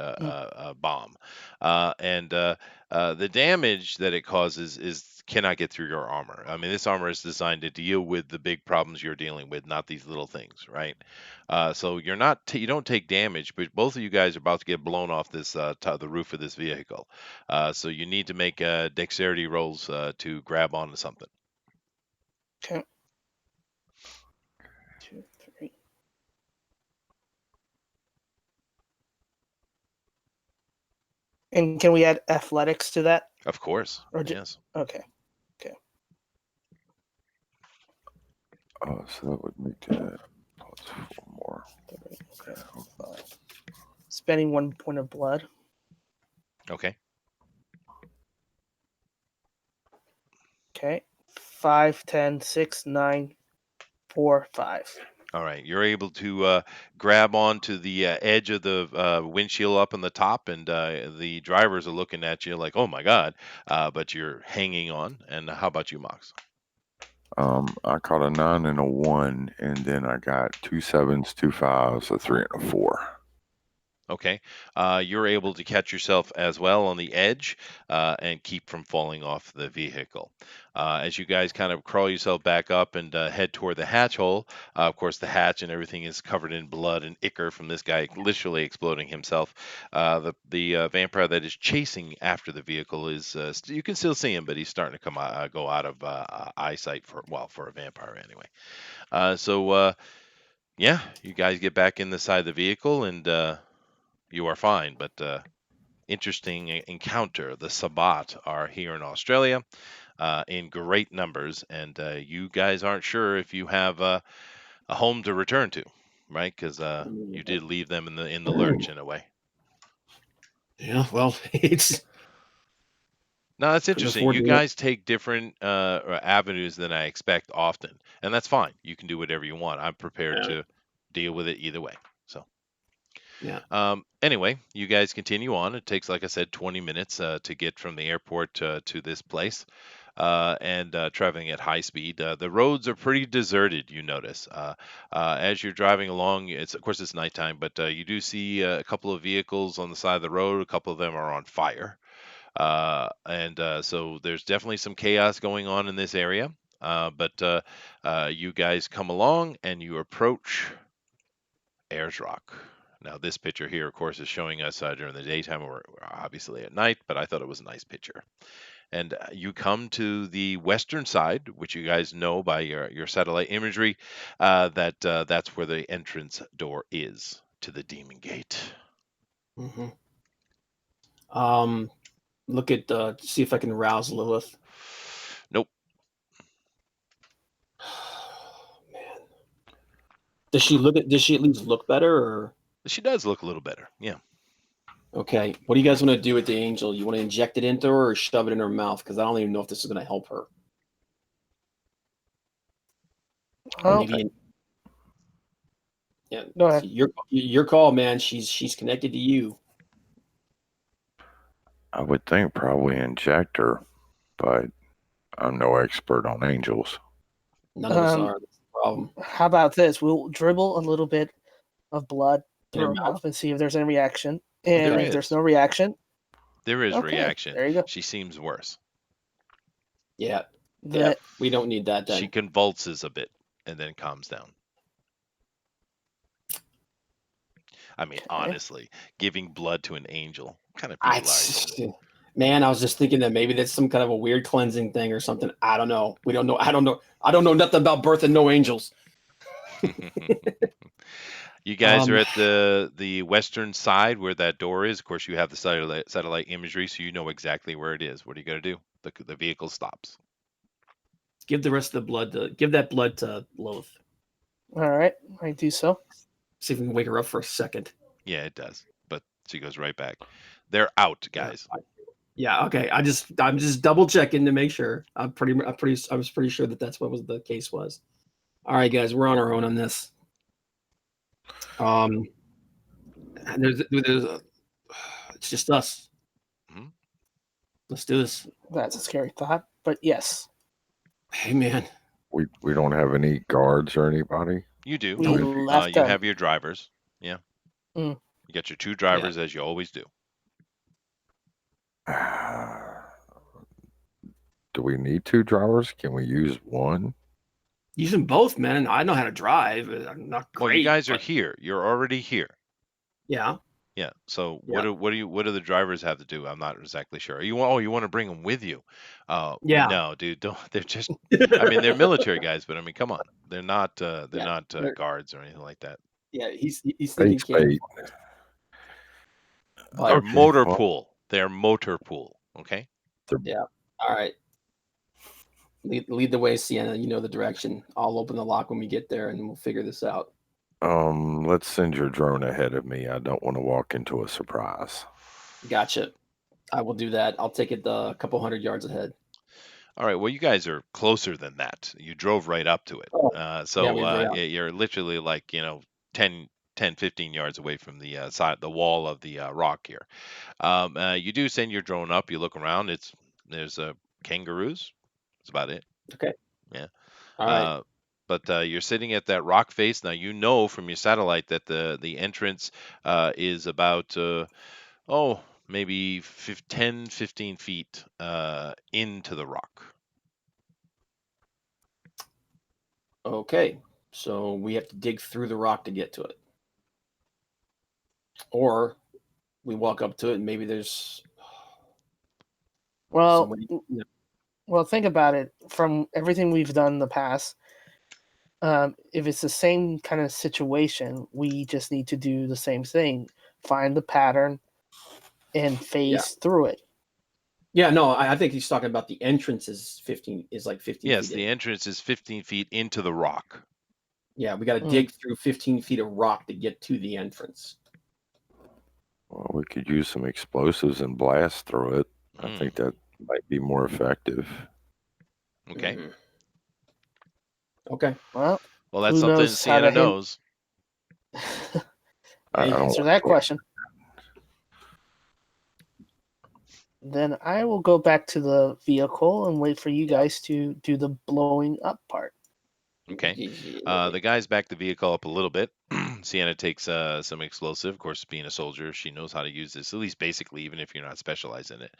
bomb, and the damage that it causes is cannot get through your armor. I mean, this armor is designed to deal with the big problems you're dealing with, not these little things, right? So you don't take damage, but both of you guys are about to get blown off this the roof of this vehicle. So you need to make dexterity rolls to grab onto something. Okay. 2, 3. And can we add athletics to that? Of course. Or Yes. Okay. So that would make that plus 4 more. 3, okay, 5. Spending 1 point of blood. Okay. Okay. 5, 10, 6, 9, 4, 5. All right. You're able to grab onto the edge of the windshield up on the top, and the drivers are looking at you like, "Oh my God!" But you're hanging on. And how about you, Mox? I caught a 9 and a 1, and then I got 2 7s, 2 5s, a 3, and a 4. Okay. You're able to catch yourself as well on the edge and keep from falling off the vehicle. As you guys kind of crawl yourself back up and head toward the hatch hole, of course, the hatch and everything is covered in blood and ichor from this guy literally exploding himself. The vampire that is chasing after the vehicle is, you can still see him, but he's starting to go out of eyesight for a vampire anyway. Yeah, you guys get back in the side of the vehicle and you are fine, but interesting encounter. The Sabbat are here in Australia in great numbers, and you guys aren't sure if you have a home to return to, right? Because you did leave them in the lurch in a way. Yeah, well, it's No, that's couldn't interesting. afford You to. guys take different avenues than I expect often, and that's fine. You can do whatever you want. I'm prepared Yeah. to deal with it either way. So. Yeah. Anyway, you guys continue on. It takes, like I said, 20 minutes to get from the airport to this place. And traveling at high speed. The roads are pretty deserted, you notice. As you're driving along, of course it's nighttime, but you do see a couple of vehicles on the side of the road. A couple of them are on fire. And so there's definitely some chaos going on in this area. But you guys come along and you approach Ayers Rock. Now, this picture here, of course, is showing us during the daytime. We're obviously at night, but I thought it was a nice picture. And you come to the western side, which you guys know by your satellite imagery, that's where the entrance door is to the Demon Gate. Mm-hmm. Look at see if I can rouse Lilith. Nope. Man, does she at least look better? Or She does look a little better. Yeah. okay, what do you guys want to do with the angel? You want to inject it into her or shove it in her mouth? Because I don't even know if this is going to help her. Or Well, maybe. Yeah. Go ahead. Your call, man. She's connected to you. I would think probably inject her, but I'm no expert on angels. None of us are. That's the problem. How about this? We'll dribble a little bit of blood In through her her mouth? mouth and see if there's any reaction. And There if is. there's no reaction, There is okay, reaction. there you go. She seems worse. Yeah. The- Yeah. We don't need that then. She convulses a bit and then calms down. I mean, Okay. honestly, giving blood to an angel, what kind of people are you? Man, I was just thinking that maybe that's some kind of a weird cleansing thing or something. I don't know. We don't know. I don't know. I don't know nothing about birth and no angels. You guys are at the western side where that door is. Of course, you have the satellite imagery, so you know exactly where it is. What are you going to do? The vehicle stops. Give the rest of the blood give that blood to Lilith. All right, I do so. See if we can wake her up for a second. Yeah, it does. But she goes right back. They're out, guys. Yeah. Okay. I'm just double checking to make sure. I was pretty sure that that's what was the case was. All right, guys, we're on our own on this. There's it's just us. Mhm. Let's do this. That's a scary thought, but yes, Hey, man. We don't have any guards or anybody. You do. we No. left You them. have your drivers. Yeah. Mm. You got your two drivers as you always do. Do we need two drivers? Can we use one? Use them both, man. I know how to drive. I'm not great. Well, you guys are but- here. You're already here. Yeah. Yeah. So Yeah. what do the drivers have to do? I'm not exactly sure. You want to bring them with you? Yeah. No, dude. Don't. They're just. I mean, they're military guys, but I mean, come on. They're not. They're Yeah, not they're- guards or anything like that. Yeah. He's thinking. Bait's bait. But- They're Okay, motor well- pool. They're motor pool. Okay. All right. Lead the way, Sienna. You know the direction. I'll open the lock when we get there, and we'll figure this out. Let's send your drone ahead of me. I don't want to walk into a surprise. Gotcha. I will do that. I'll take it a couple 100 yards ahead. All right. Well, you guys are closer than that. You drove right up to it. Oh, So we drove up. you're literally like 10, 15 yards away from the the wall of the rock here. You do send your drone up. You look around. There's kangaroos. That's about it. Okay. Yeah. All right. but you're sitting at that rock face. Now you know from your satellite that the entrance is about maybe 10, 15 feet into the rock. Okay, so we have to dig through the rock to get to it, or we walk up to it and maybe there's Well, somebody. well, think about it. From everything we've done in the past, if it's the same kind of situation, we just need to do the same thing: find the pattern and phase through it. Yeah, no, I think he's talking about the entrance is like 15 Yes, feet the in. entrance is 15 feet into the rock. Yeah, we got to dig through 15 feet of rock to get to the entrance. Well, we could use some explosives and blast through it. I think that might be more effective. Okay. Mhm. Okay. Well, That's who something knows how Sienna to hint- knows. I don't answer want that to- question. Then I will go back to the vehicle and wait for you guys to do the blowing up part. Okay. The guys back the vehicle up a little bit. Sienna takes some explosive. Of course, being a soldier, she knows how to use this, at least basically, even if you're not specialized in it.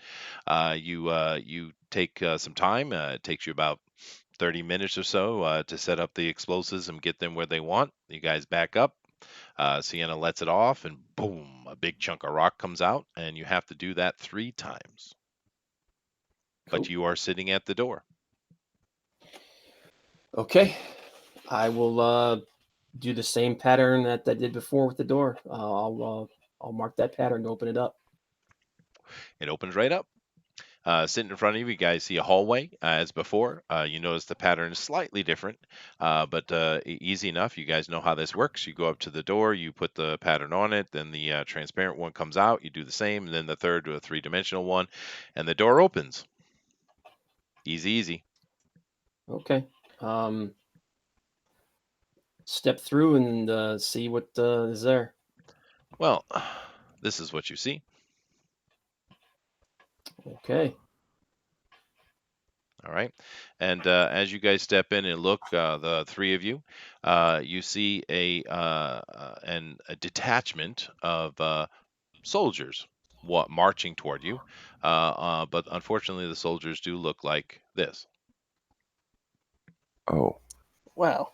You take some time. It takes you about 30 minutes or so to set up the explosives and get them where they want. You guys back up. Sienna lets it off, and boom, a big chunk of rock comes out, and you have to do that 3 times. But you are sitting at the door. Okay, I will do the same pattern that I did before with the door. I'll mark that pattern to open it up. It opens right up. Sitting in front of you, you guys see a hallway as before. You notice the pattern is slightly different, but easy enough. You guys know how this works. You go up to the door, you put the pattern on it, then the transparent one comes out. You do the same, and then the third to a 3-dimensional one, and the door opens. Easy, easy. Okay. Step through and see what is there. Well, this is what you see. Okay. All right. And as you guys step in and look, the 3 of you, you see a detachment of soldiers marching toward you. But unfortunately, the soldiers do look like this. Oh, Well,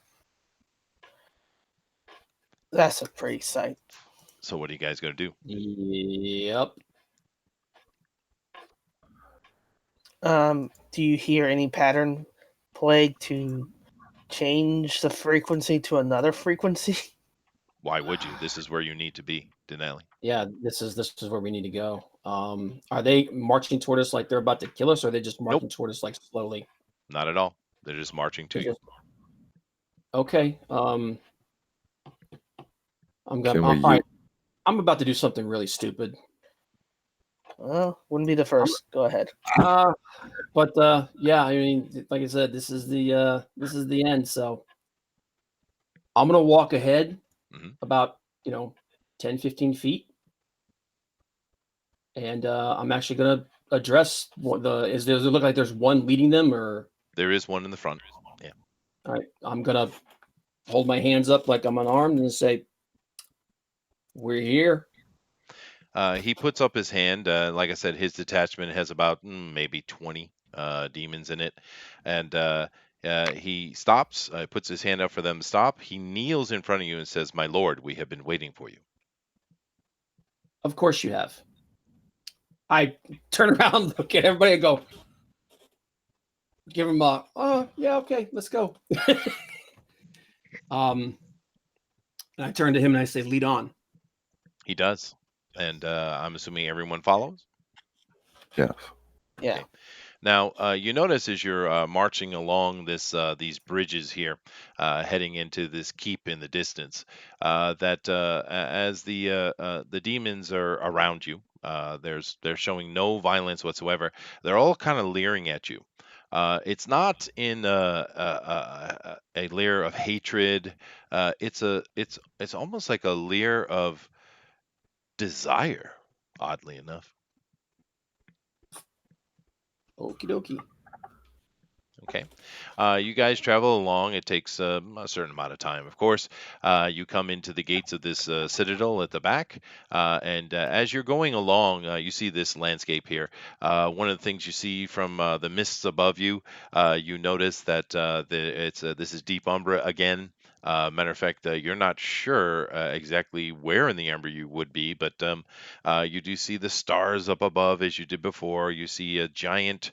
that's a pretty sight. So what are you guys going to do? Yep. Do you hear any pattern plague to change the frequency to another frequency? Why would you? This is where you need to be, Dinale. Yeah, this is where we need to go. Are they marching toward us like they're about to kill us, or are they just marching toward us like slowly? Not at all. They're just marching to you. Okay. I'm can all we right. I'm about to do something really stupid. Well, wouldn't be the first. Go ahead. But yeah, I mean, like I said, this is the end. So I'm gonna walk ahead about 10, 15 feet, and I'm actually gonna address does it look like there's one leading them, or There is one in the front. Yeah. all right, I'm gonna hold my hands up like I'm unarmed and say, "We're here." He puts up his hand. Like I said, his detachment has about maybe 20 demons in it. And he stops, puts his hand up for them to stop. He kneels in front of you and says, "My lord, we have been waiting for you." Of course you have. I turn around, look at everybody, and go, give him a, "Oh yeah, okay, let's go." And I turn to him and I say, "Lead on." He does. And I'm assuming everyone follows. Yes. Yeah. Okay. Now, you notice as you're marching along these bridges here, heading into this keep in the distance, that as the demons are around you, they're showing no violence whatsoever. They're all kind of leering at you. It's not in a leer of hatred. It's almost like a leer of desire, oddly enough. Okie dokie. Okay. You guys travel along. It takes a certain amount of time, of course. You come into the gates of this citadel at the back, and as you're going along, you see this landscape here. One of the things you see from the mists above you, you notice that this is deep umbra again. Matter of fact, you're not sure exactly where in the amber you would be, but you do see the stars up above as you did before. You see a giant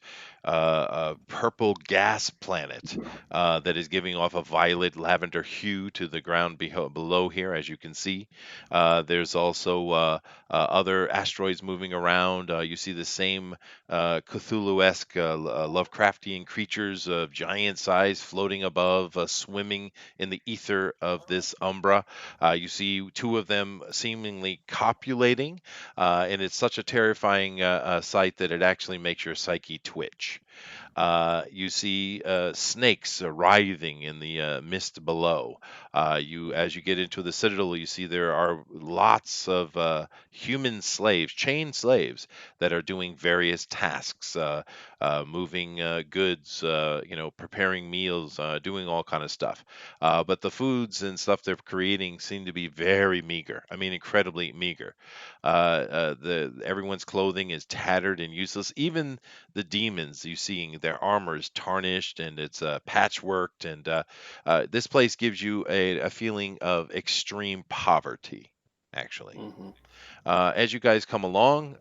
purple gas planet that is giving off a violet lavender hue to the ground below here, as you can see. There's also other asteroids moving around. You see the same Cthulhu-esque Lovecraftian creatures of giant size floating above, swimming in the ether of this umbra. You see two of them seemingly copulating, and it's such a terrifying sight that it actually makes your psyche twitch. You see snakes writhing in the mist below. As you get into the citadel, you see there are lots of human slaves, chained slaves, that are doing various tasks, moving goods, preparing meals, doing all kind of stuff. But the foods and stuff they're creating seem to be very meager. I mean, incredibly meager. The Everyone's clothing is tattered and useless. Even the demons you seeing their armor is tarnished and it's patchworked, and this place gives you a feeling of extreme poverty, actually. Hmm. As you guys come along,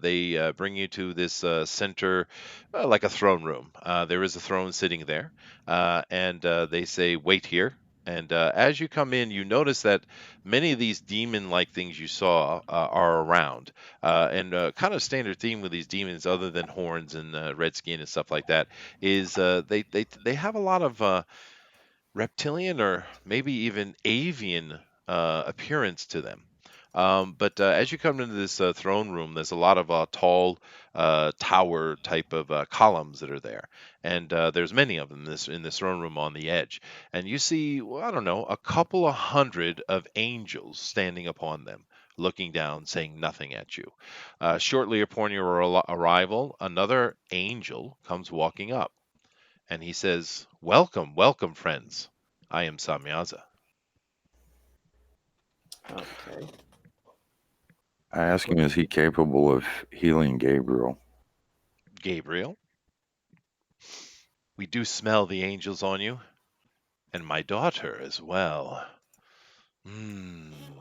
they bring you to this center, like a throne room. There is a throne sitting there, and they say, "Wait here." And as you come in, you notice that many of these demon-like things you saw are around. And kind of standard theme with these demons, other than horns and red skin and stuff like that, is they have a lot of reptilian or maybe even avian appearance to them. But as you come into this throne room, there's a lot of tall tower type of columns that are there, and there's many of them in this throne room on the edge. And you see, well, I don't know, a couple of hundred of angels standing upon them, looking down, saying nothing at you. Shortly upon your arrival, another angel comes walking up, and he says, "Welcome, welcome, friends. I am Samyaza." Okay. I asked him, is he capable of healing Gabriel? Gabriel, we do smell the angels on you, and my daughter as well.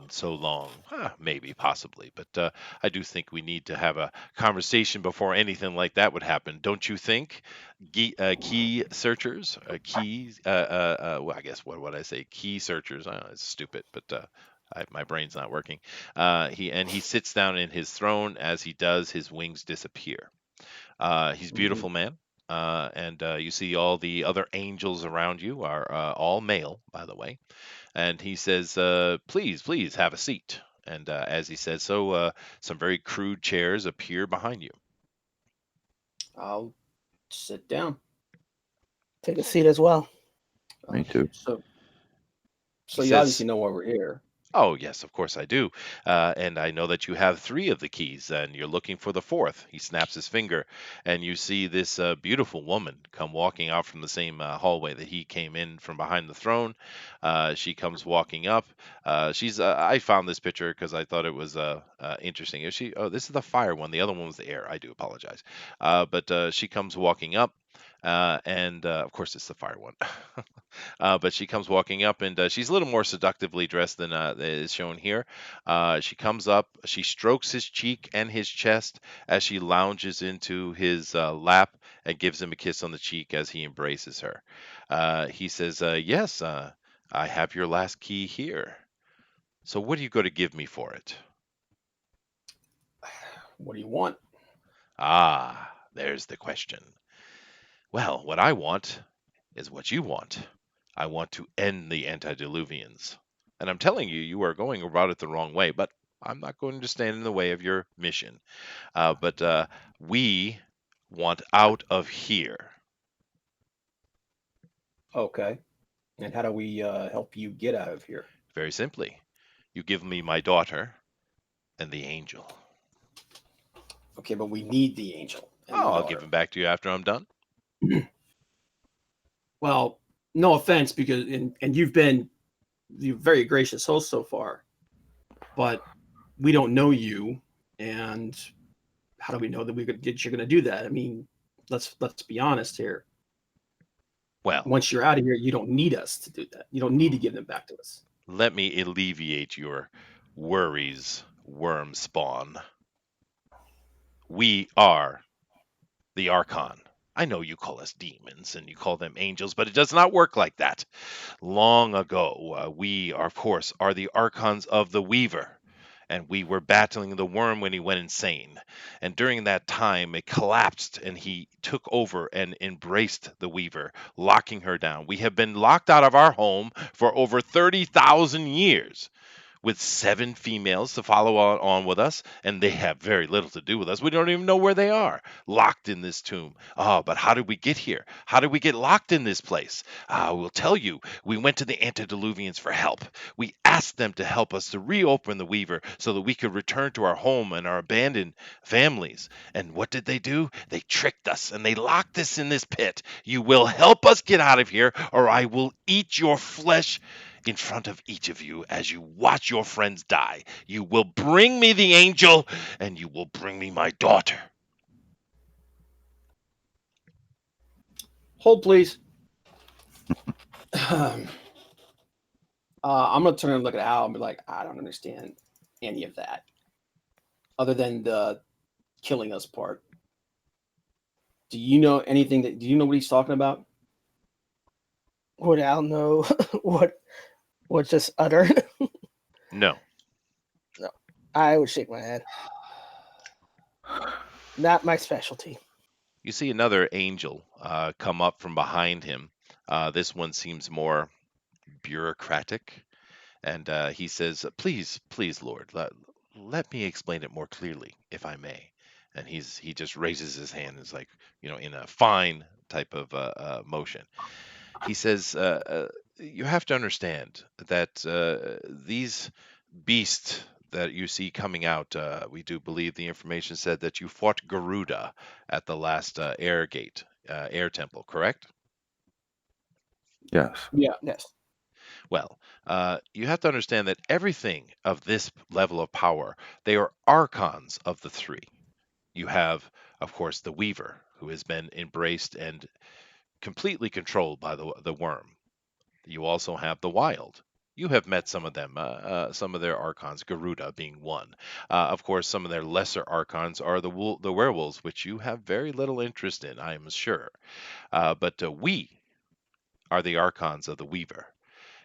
So long. Maybe, possibly, but I do think we need to have a conversation before anything like that would happen. Don't you think? Key searchers, keys. Well, I guess what would I say? Key searchers. It's stupid, but my brain's not working. He sits down in his throne. As he does, his wings disappear. He's a Hmm. beautiful man. And you see all the other angels around you are all male, by the way. And he says, "Please, please have a seat." And as he says so, some very crude chairs appear behind you. I'll sit down. Take a seat as well. Me too. He So you says, obviously know why we're here. "Oh, yes, of course I do. And I know that you have three of the keys, and you're looking for the fourth." He snaps his finger, and you see this beautiful woman come walking out from the same hallway that he came in from behind the throne. She comes walking up. I found this picture because I thought it was interesting. Is she? Oh, this is the fire one. The other one was the air. I do apologize. But she comes walking up. And of course, it's the fire one. But she comes walking up, and she's a little more seductively dressed than is shown here. She comes up, she strokes his cheek and his chest as she lounges into his lap and gives him a kiss on the cheek as he embraces her. He says, "Yes, I have your last key here. So what are you going to give me for it?" What do you want? Ah, there's the question. Well, what I want is what you want. I want to end the antediluvians. And I'm telling you, you are going about it the wrong way, but I'm not going to stand in the way of your mission. But we want out of here. Okay. And how do we help you get out of here? Very simply, you give me my daughter and the angel. Okay, but we need the angel and the Oh, I'll give daughter. him back to you after I'm done. Well, no offense, because and you've been very gracious host so far, but we don't know you, and how do we know that you're going to do that? I mean, let's be honest here. Well, Once you're out of here, you don't need us to do that. You don't need to give them back to us. let me alleviate your worries, worm spawn. We are the Archon. I know you call us demons and you call them angels, but it does not work like that. Long ago, we, of course, are the Archons of the Weaver, and we were battling the worm when he went insane. And during that time, it collapsed, and he took over and embraced the Weaver, locking her down. We have been locked out of our home for over 30,000 years, with 7 females to follow on with us, and they have very little to do with us. We don't even know where they are, locked in this tomb. Oh, but how did we get here? How did we get locked in this place? We'll tell you. We went to the antediluvians for help. We asked them to help us to reopen the Weaver so that we could return to our home and our abandoned families. And what did they do? They tricked us, and they locked us in this pit. You will help us get out of here, or I will eat your flesh in front of each of you as you watch your friends die. You will bring me the angel, and you will bring me my daughter. Hold, please. I'm going to turn and look at Al and be like, I don't understand any of that, other than the killing us part. Do you know anything do you know what he's talking about? Would Al know what just uttered? No. No. I would shake my head. Not my specialty. You see another angel come up from behind him. This one seems more bureaucratic. And he says, please, Lord, let me explain it more clearly, if I may. And he just raises his hand and is like, in a fine type of motion. He says, you have to understand that these beasts that you see coming out, we do believe the information said that you fought Garuda at the last air temple, correct? Yes. Yeah. Yes. Well, you have to understand that everything of this level of power, they are archons of the 3. You have, of course, the Weaver, who has been embraced and completely controlled by the worm. You also have the Wild. You have met some of them, some of their archons, Garuda being one. Of course, some of their lesser archons are the werewolves, which you have very little interest in, I am sure. But we are the archons of the Weaver.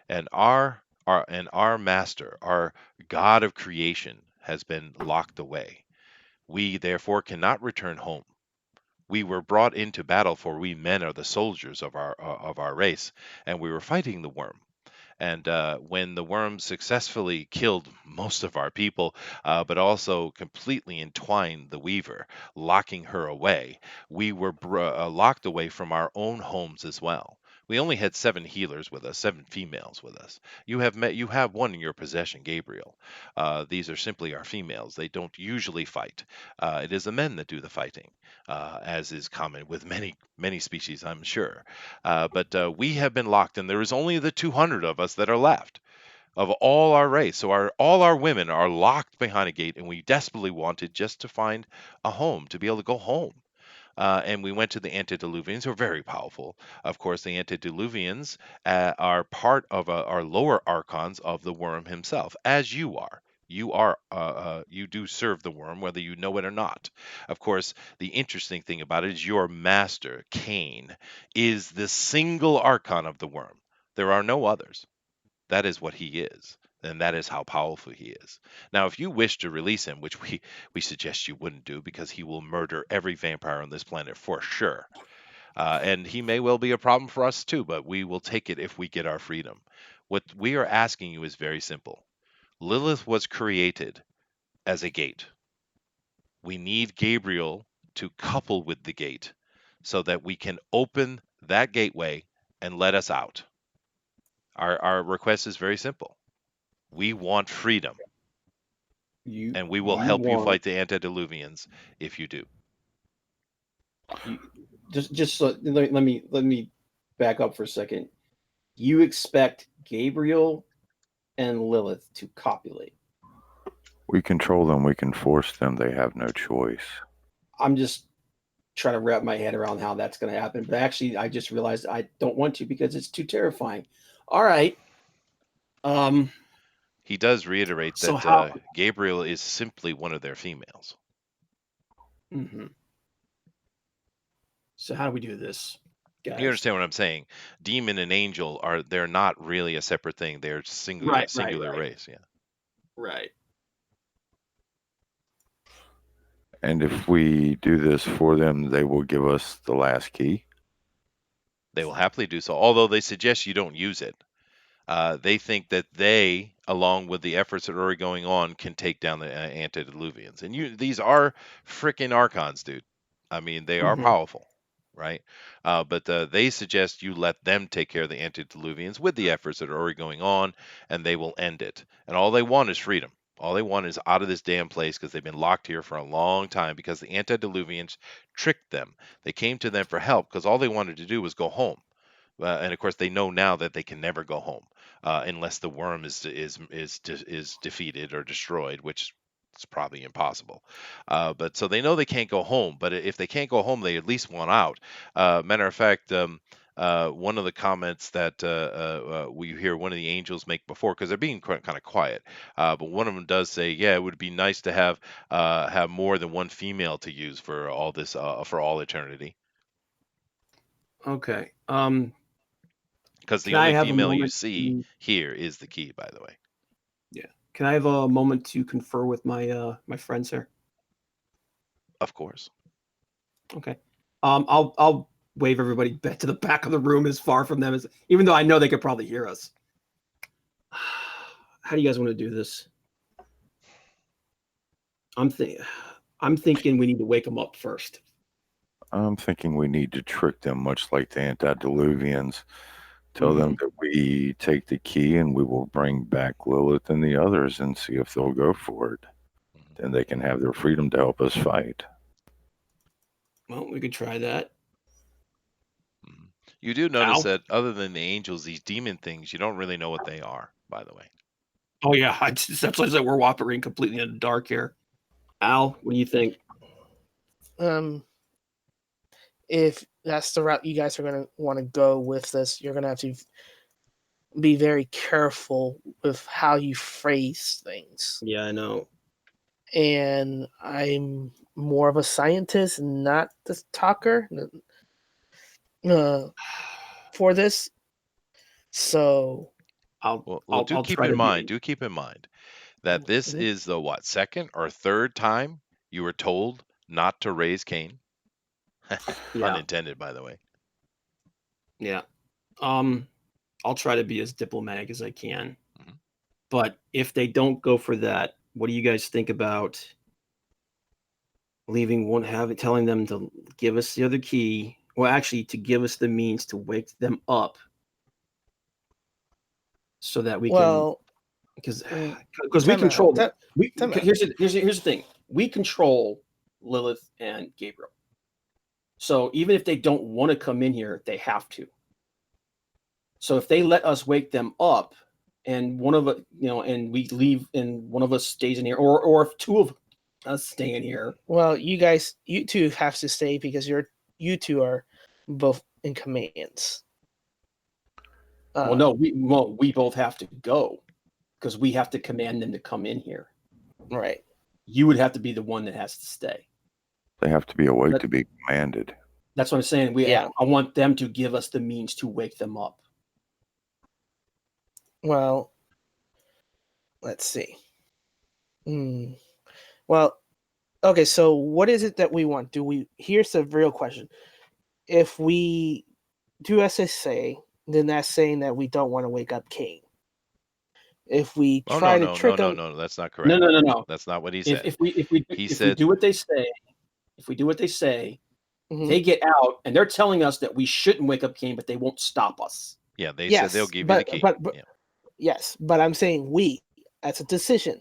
And our master, our God of creation, has been locked away. We therefore cannot return home. We were brought into battle, for we men are the soldiers of our race, and we were fighting the worm. And when the worm successfully killed most of our people, but also completely entwined the Weaver, locking her away, we were locked away from our own homes as well. We only had 7 healers with us, 7 females with us. You have one in your possession, Gabriel. These are simply our females. They don't usually fight. It is the men that do the fighting, as is common with many species, I'm sure. But we have been locked, and there is only the 200 of us that are left of all our race. So all our women are locked behind a gate, and we desperately wanted just to find a home, to be able to go home. And we went to the antediluvians, who are very powerful. Of course, the antediluvians are part of our lower archons of the worm himself, as you are. You do serve the worm, whether you know it or not. Of course, the interesting thing about it is your master, Cain, is the single archon of the worm. There are no others. That is what he is, and that is how powerful he is. Now, if you wish to release him, which we suggest you wouldn't do, because he will murder every vampire on this planet for sure. And he may well be a problem for us too, but we will take it if we get our freedom. What we are asking you is very simple. Lilith was created as a gate. We need Gabriel to couple with the gate so that we can open that gateway and let us out. Our request is very simple. We want freedom, and we will help you fight the antediluvians if you do. Just so let me back up for a second. You expect Gabriel and Lilith to copulate. We control them. We can force them. They have no choice. I'm just trying to wrap my head around how that's going to happen. But actually, I just realized I don't want to because it's too terrifying. All right. He does reiterate So that how? Gabriel is simply one of their females. Mm-hmm. So how do we do this, guys? You understand what I'm saying? Demon and angel they're not really a separate thing. They're singular Right. race. Yeah. Right. And if we do this for them, they will give us the last key. They will happily do so, although they suggest you don't use it. They think that they, along with the efforts that are already going on, can take down the antediluvians. And these are freaking archons, dude. I mean, they are Mhm. powerful, right? But they suggest you let them take care of the antediluvians with the efforts that are already going on, and they will end it. And all they want is freedom. All they want is out of this damn place because they've been locked here for a long time because the antediluvians tricked them. They came to them for help because all they wanted to do was go home. And of course, they know now that they can never go home unless the worm is defeated or destroyed, which is probably impossible. But so they know they can't go home. But if they can't go home, they at least want out. Matter of fact, one of the comments that we hear one of the angels make before, because they're being kind of quiet, but one of them does say, "Yeah, it would be nice to have more than one female to use for all this for all eternity." Okay. Because the Can I only have a female you moment? see here is the key, by the way. Yeah. Can I have a moment to confer with my friends here? Of course. Okay. I'll wave everybody back to the back of the room as far from them as, even though I know they could probably hear us. How do you guys want to do this? I'm thinking we need to wake them up first. I'm thinking we need to trick them, much like the antediluvians. Tell them that we take the key and we will bring back Lilith and the others and see if they'll go for it. Then they can have their freedom to help us fight. Well, we could try that. You do notice Ow. that other than the angels, these demon things, you don't really know what they are, by the way. Oh yeah, that's why I said we're operating completely in the dark here. Al, what do you think? If that's the route you guys are going to want to go with this, you're going to have to be very careful with how you phrase things. Yeah, I know. And I'm more of a scientist, not the talker for this. So I'll keep try in to mind. be. Do keep in mind that this is the second or third time you were told not to raise Cain. Yeah. Unintended, by the way. Yeah. I'll try to be as diplomatic as I can. But if they don't go for that, what do you guys think about telling them to give us the other key? Well, actually, to give us the means to wake them up, so that we can, because we control them. Here's the thing: we control Lilith and Gabriel. So even if they don't want to come in here, they have to. So if they let us wake them up, and one of us, and we leave, and one of us stays in here, or if two of us stay in here. Well, you two have to stay because you two are both in commands. Well, no, we both have to go because we have to command them to come in here. Right. You would have to be the one that has to stay. They have to be awake to be commanded. That's what I'm saying. I want them to give us the means to wake them up. Well, let's see. Well, okay, so what is it that we want? Here's the real question. If we do as they say, then that's saying that we don't want to wake up Cain. If we try to trick him... No, that's not correct. No. That's not what he said. If we do what they say, they get out and they're telling us that we shouldn't wake up Cain, but they won't stop us. Yeah, they said they'll give you the key. Yes, but I'm saying we, as a decision,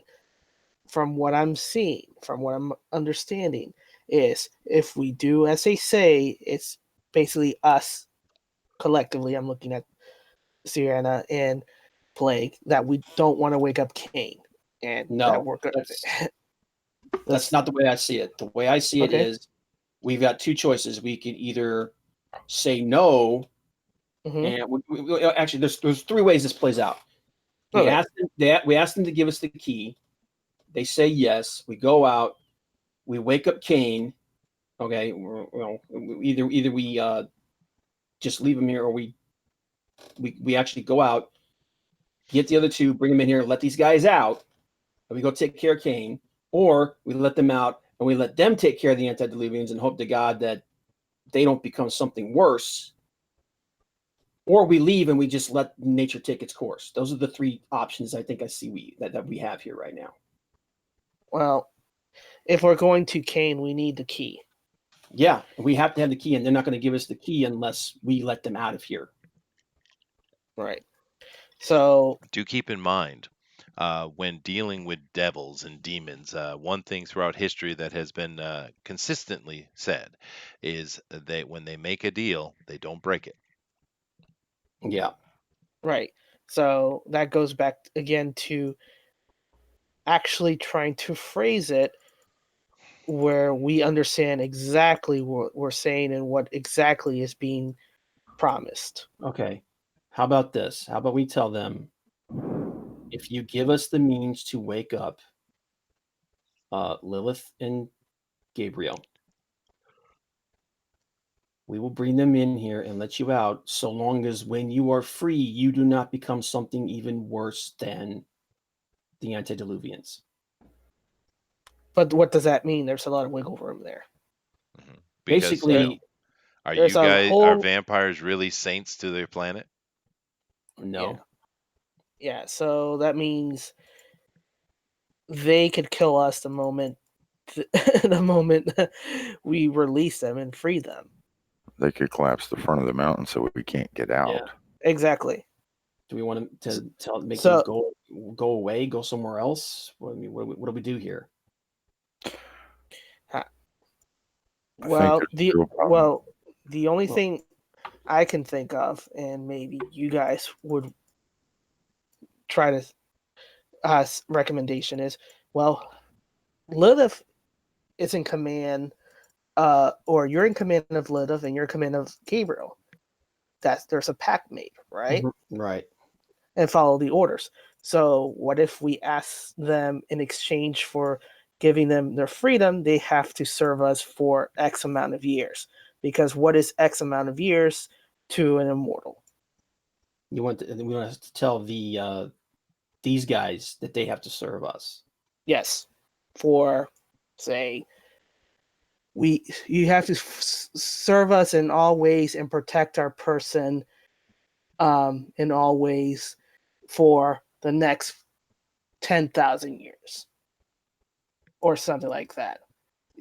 from what I'm seeing, from what I'm understanding, is if we do as they say, it's basically us collectively, I'm looking at Gehenna and Plague, that we don't want to wake up Cain, and No, that we're good. That's not the way I see it. The way I see it Okay. is we've got two choices. We can either say no, Mhm. and actually, there's three ways this plays out. We Okay. ask them to give us the key. They say yes. We go out. We wake up Cain. Okay, either we just leave him here, or we actually go out, get the other two, bring them in here, let these guys out, and we go take care of Cain, or we let them out and we let them take care of the antediluvians and hope to God that they don't become something worse, or we leave and we just let nature take its course. Those are the three options I think I see that we have here right now. Well, if we're going to Cain, we need the key. Yeah, we have to have the key, and they're not going to give us the key unless we let them out of here. Right. So Do keep in mind, when dealing with devils and demons, one thing throughout history that has been consistently said is that when they make a deal, they don't break it. Yeah. right. So that goes back again to actually trying to phrase it where we understand exactly what we're saying and what exactly is being promised. Okay. How about this? How about we tell them, if you give us the means to wake up Lilith and Gabriel, we will bring them in here and let you out, so long as when you are free, you do not become something even worse than the antediluvians. But what does that mean? There's a lot of wiggle room there. Mhm. Because Basically, are there's you a guys are whole vampires really saints to their planet? no. yeah. So that means they could kill us the moment the moment we release them and free them. They could collapse the front of the mountain so we can't get out. Yeah. Exactly. Do we want to make So- them go away, go somewhere else? What do we do here? I think Well, there's a real problem. the only thing I can think of, and maybe you guys would try to recommendation is, well, Lilith is in command, or you're in command of Lilith and you're in command of Gabriel. There's a pact made, right? Right. And follow the orders. So what if we ask them in exchange for giving them their freedom, they have to serve us for X amount of years? Because what is X amount of years to an immortal? We want to tell these guys that they have to serve us. Yes, for say you have to serve us in all ways and protect our person in all ways for the next 10,000 years or something like that.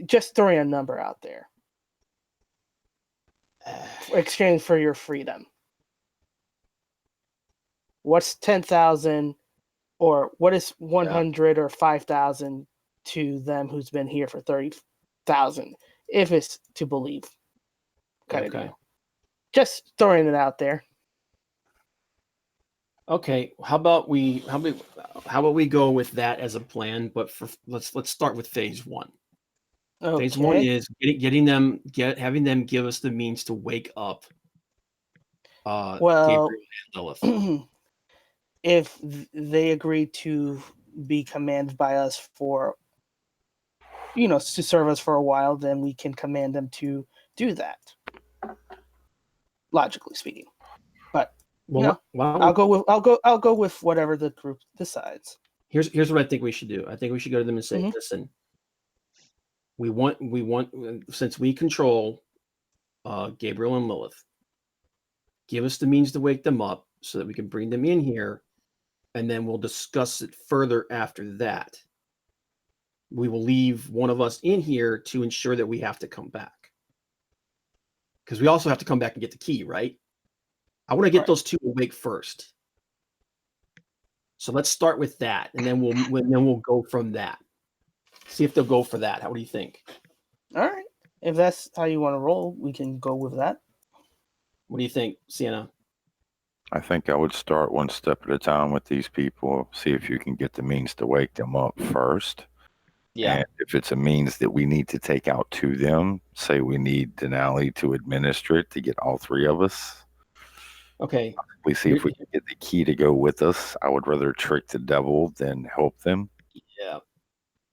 Just throwing a number out there. Exchange for your freedom. What's 10,000 or what is 100 or 5,000 to them who's been here for 30,000, if it's to believe kind of deal. Just throwing it out there. Okay, how about we go with that as a plan? But let's start with phase one. Okay. Phase one is having them give us the means to wake up. Well, Gabriel and Lilith. If they agree to be commanded by us for, to serve us for a while, then we can command them to do that. Logically speaking, but I'll go with whatever the group decides. Here's what I think we should do. I think we should go to them and say, listen, we want since we control Gabriel and Lilith, give us the means to wake them up so that we can bring them in here, and then we'll discuss it further after that. We will leave one of us in here to ensure that we have to come back, because we also have to come back and get the key, right? I want to get those two awake first. So let's start with that, and then we'll go from that. See if they'll go for that. What do you think? All right. If that's how you want to roll, we can go with that. What do you think, Sienna? I think I would start one step at a time with these people, see if you can get the means to wake them up first. Yeah. And if it's a means that we need to take out to them, say we need Dinale to administer it to get all three of us. Okay. We see if we can get the key to go with us. I would rather trick the devil than help them. Yeah.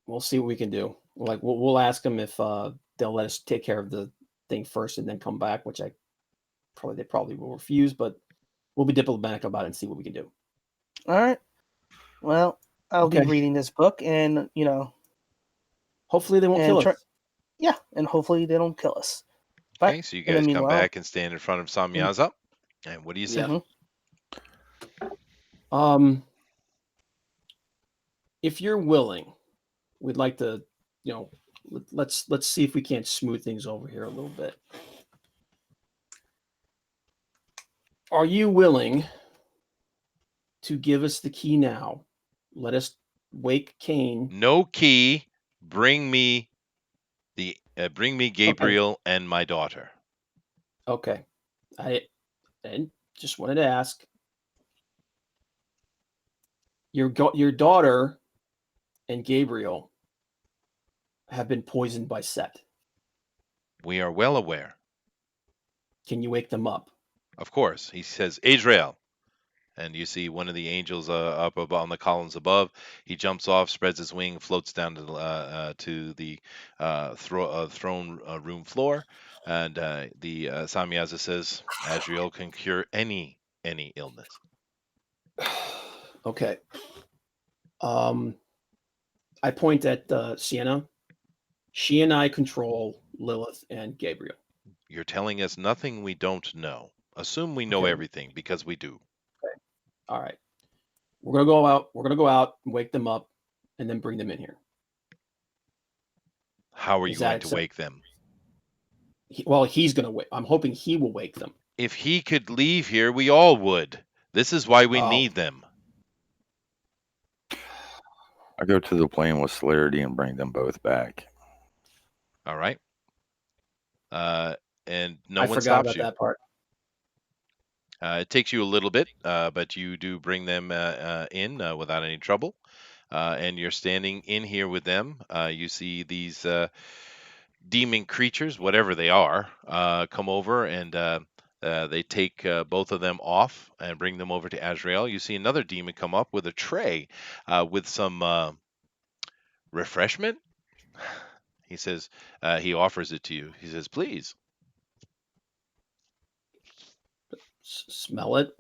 We'll see what we can do. Like we'll ask them if they'll let us take care of the thing first and then come back, which they probably will refuse, but we'll be diplomatic about it and see what we can do. All right. Well, I'll be reading this book, and hopefully they won't kill us. Yeah, and hopefully they don't kill us. But okay, so you guys come back and stand in front of Samyaza. And what do you say? If you're willing, we'd like to, let's see if we can't smooth things over here a little bit. Are you willing to give us the key now? Let us wake Cain. No key. Bring me Gabriel and my daughter. Okay. I just wanted to ask. Your daughter and Gabriel have been poisoned by Set. We are well aware. Can you wake them up? Of course. He says, Azrael. And you see one of the angels up above on the columns above. He jumps off, spreads his wing, floats down to the throne room floor. And the Samyaza says, Azrael can cure any illness. Okay. I point at Sienna. She and I control Lilith and Gabriel. You're telling us nothing we don't know. Assume we know everything, because we do. Okay. All right. We're gonna go out. We're gonna go out and wake them up, and then bring them in here. How are you going to wake them? He's gonna wake. I'm hoping he will wake them. If he could leave here, we all would. This is why we need them. I go to the plane with celerity and bring them both back. All right. And no one forgot stops about you. that part. It takes you a little bit, but you do bring them in without any trouble. And you're standing in here with them. You see these demon creatures, whatever they are, come over, and they take both of them off and bring them over to Azrael. You see another demon come up with a tray with some refreshment. He says, he offers it to you. He says, please. Smell it.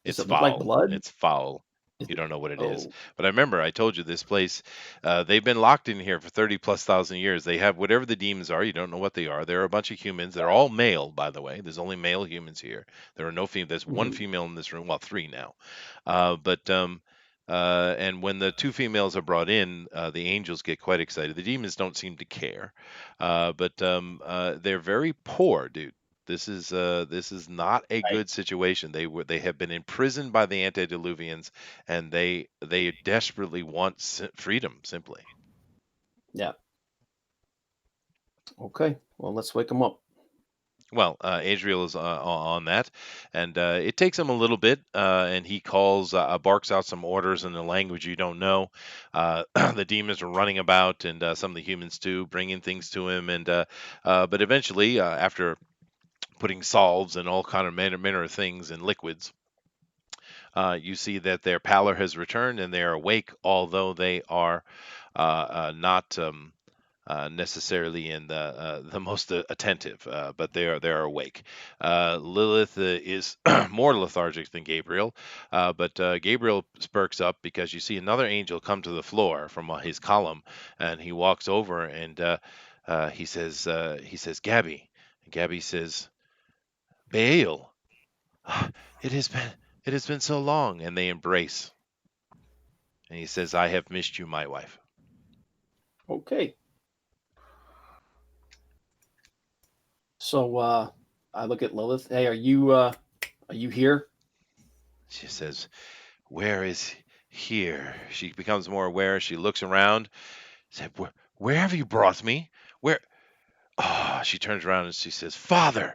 It's it foul. Like blood? It's foul. You don't know what it is. But I remember I told you this place, they've been locked in here for 30,000+ years. They have whatever the demons are. You don't know what they are. They're a bunch of humans. They're all male, by the way. There's only male humans here. There are no female. There's one female in this room. Well, 3 now. And when the 2 females are brought in, the angels get quite excited. The demons don't seem to care. But they're very poor, dude. This is not a good situation. They have been imprisoned by the antediluvians, and they desperately want freedom, simply. Yeah. Okay. Well, let's wake them up. Well, Azrael is on that, and it takes him a little bit, and he barks out some orders in a language you don't know. The demons are running about, and some of the humans too, bringing things to him, and but eventually, after putting salves and all kind of manner of things and liquids, you see that their pallor has returned and they are awake, although they are not necessarily in the most attentive, but they are awake. Lilith is more lethargic than Gabriel, but Gabriel perks up because you see another angel come to the floor from his column, and he walks over and he says, Gabby. And Gabby says, Baal, it has been so long, and they embrace. And he says, I have missed you, my wife. Okay. So I look at Lilith. Hey, are you here? She says, where is here? She becomes more aware. She looks around. Said, where have you brought me? Where? Oh, she turns around and she says, Father.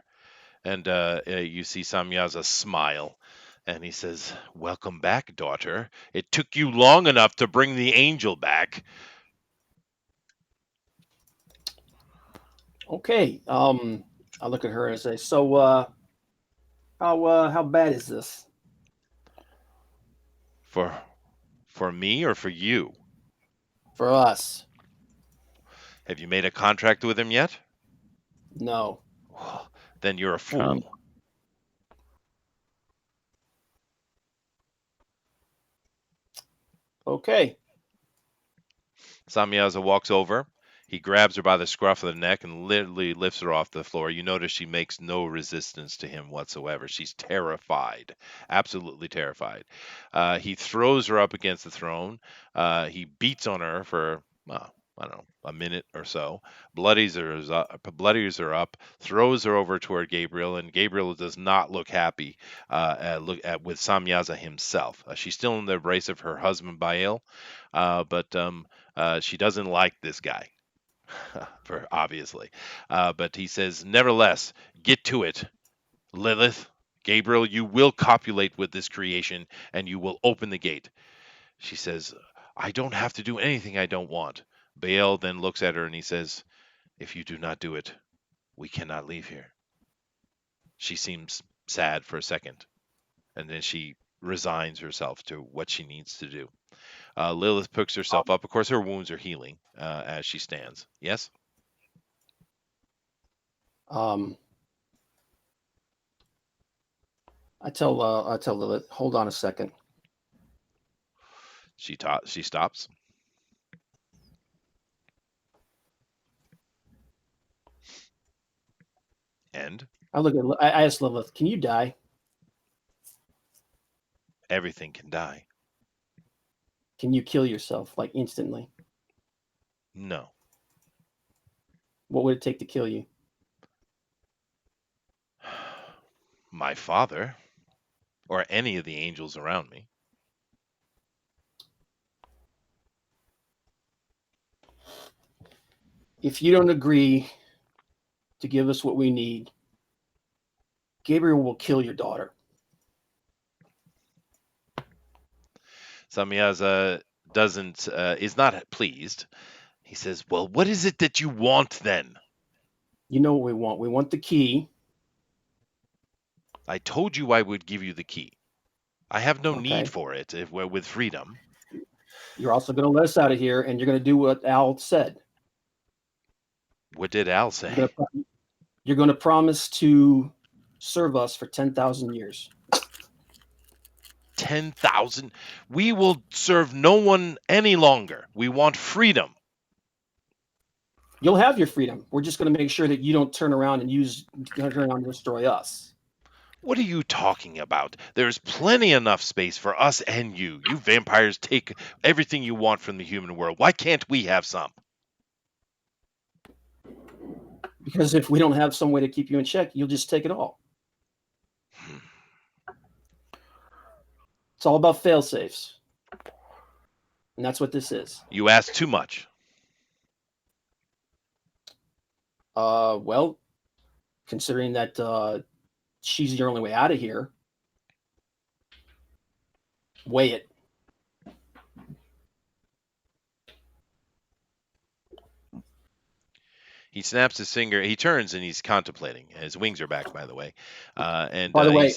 And you see Samyaza smile, and he says, "Welcome back, daughter. It took you long enough to bring the angel back." Okay. I look at her and say, "So, how bad is this For me or for you? for us?" Have you made a contract with him yet? No. Well, then you're a Con- fool. Okay. Samyaza walks over. He grabs her by the scruff of the neck and literally lifts her off the floor. You notice she makes no resistance to him whatsoever. She's terrified, absolutely terrified. He throws her up against the throne. He beats on her for, I don't know, a minute or so. Bloodies her up, throws her over toward Gabriel, and Gabriel does not look happy. With Samyaza himself. She's still in the embrace of her husband Baal, but she doesn't like this guy, for obviously. But he says, nevertheless, get to it, Lilith. Gabriel, you will copulate with this creation, and you will open the gate. She says, I don't have to do anything I don't want. Baal then looks at her and he says, if you do not do it, we cannot leave here. She seems sad for a second, and then she resigns herself to what she needs to do. Lilith picks herself up. Of course, her wounds are healing as she stands. Yes? Um, I tell Lilith, hold on a second. She stops. And I ask Lilith, can you die? everything can die. Can you kill yourself like instantly? No. What would it take to kill you? My father, or any of the angels around me. If you don't agree to give us what we need, Gabriel will kill your daughter. Samyaza is not pleased. He says, well, what is it that you want then? You know what we want. We want the key. I told you I would give you the key. I have no Okay. need for it if we're with freedom. You're also going to let us out of here, and you're going to do what Al said. What did Al say? You're going to promise to serve us for 10,000 years. 10,000? We will serve no one any longer. We want freedom. You'll have your freedom. We're just going to make sure that you don't turn around and destroy us. What are you talking about? There's plenty enough space for us and you. You vampires take everything you want from the human world. Why can't we have some? Because if we don't have some way to keep you in check, you'll just take it all. It's all about fail safes. And that's what this is. You ask too much. Well, considering that she's your only way out of here, weigh it. He snaps his finger. He turns and he's contemplating. His wings are back, by the way. And by the way,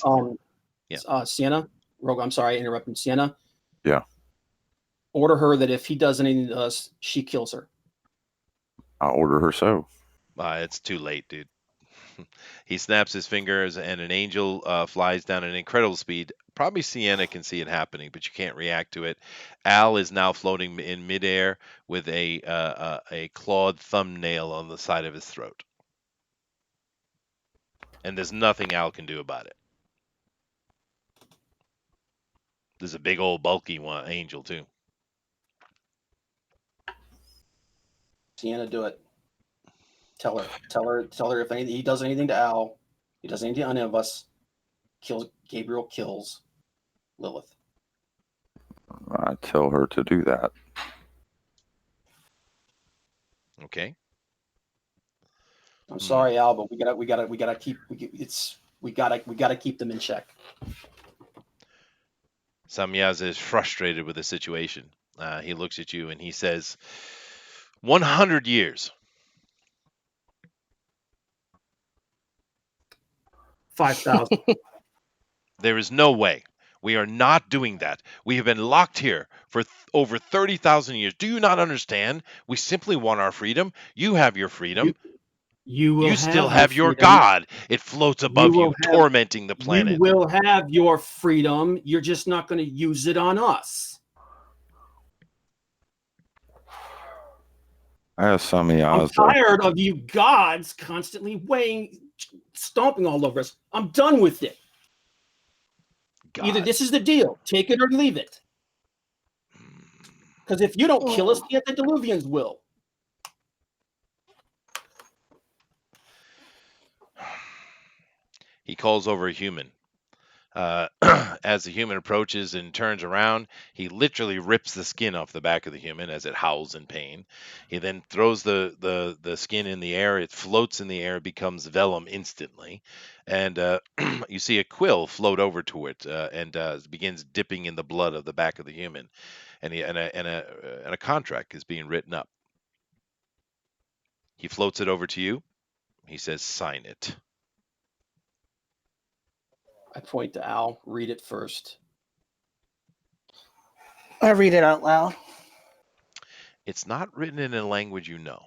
yeah. Sienna, Rogue, I'm sorry, interrupting Sienna. Yeah. Order her that if he does anything to us, she kills her. I'll order her so. It's too late, dude. He snaps his fingers, and an angel flies down at incredible speed. Probably Sienna can see it happening, but you can't react to it. Al is now floating in midair with a clawed thumbnail on the side of his throat, and there's nothing Al can do about it. There's a big old bulky angel too. Sienna, do it. Tell her if he does anything to Al, he does anything to any of us, Gabriel kills Lilith. I tell her to do that. Okay. I'm sorry, Al, but we gotta keep them in check. Samyaza is frustrated with the situation. He looks at you and he says, 100 years. 5,000. There is no way. We are not doing that. We have been locked here for over 30,000 years. Do you not understand? We simply want our freedom. You have your freedom. You still have have your freedom. God. It floats above you, will have- tormenting the You planet. will have your freedom. You're just not going to use it on us. I have some of I'm y'all. tired of you gods constantly stomping all over us. I'm done with it. Either God. this is the deal, take it or leave it. Because if you don't kill us, the antediluvians will. He calls over a human. As the human approaches and turns around, he literally rips the skin off the back of the human as it howls in pain. He then throws the skin in the air. It floats in the air, becomes vellum instantly, and you see a quill float over to it and begins dipping in the blood of the back of the human, and a contract is being written up. He floats it over to you. He says, "Sign it." I point to Al. Read it first. I read it out loud. It's not written in a language you know.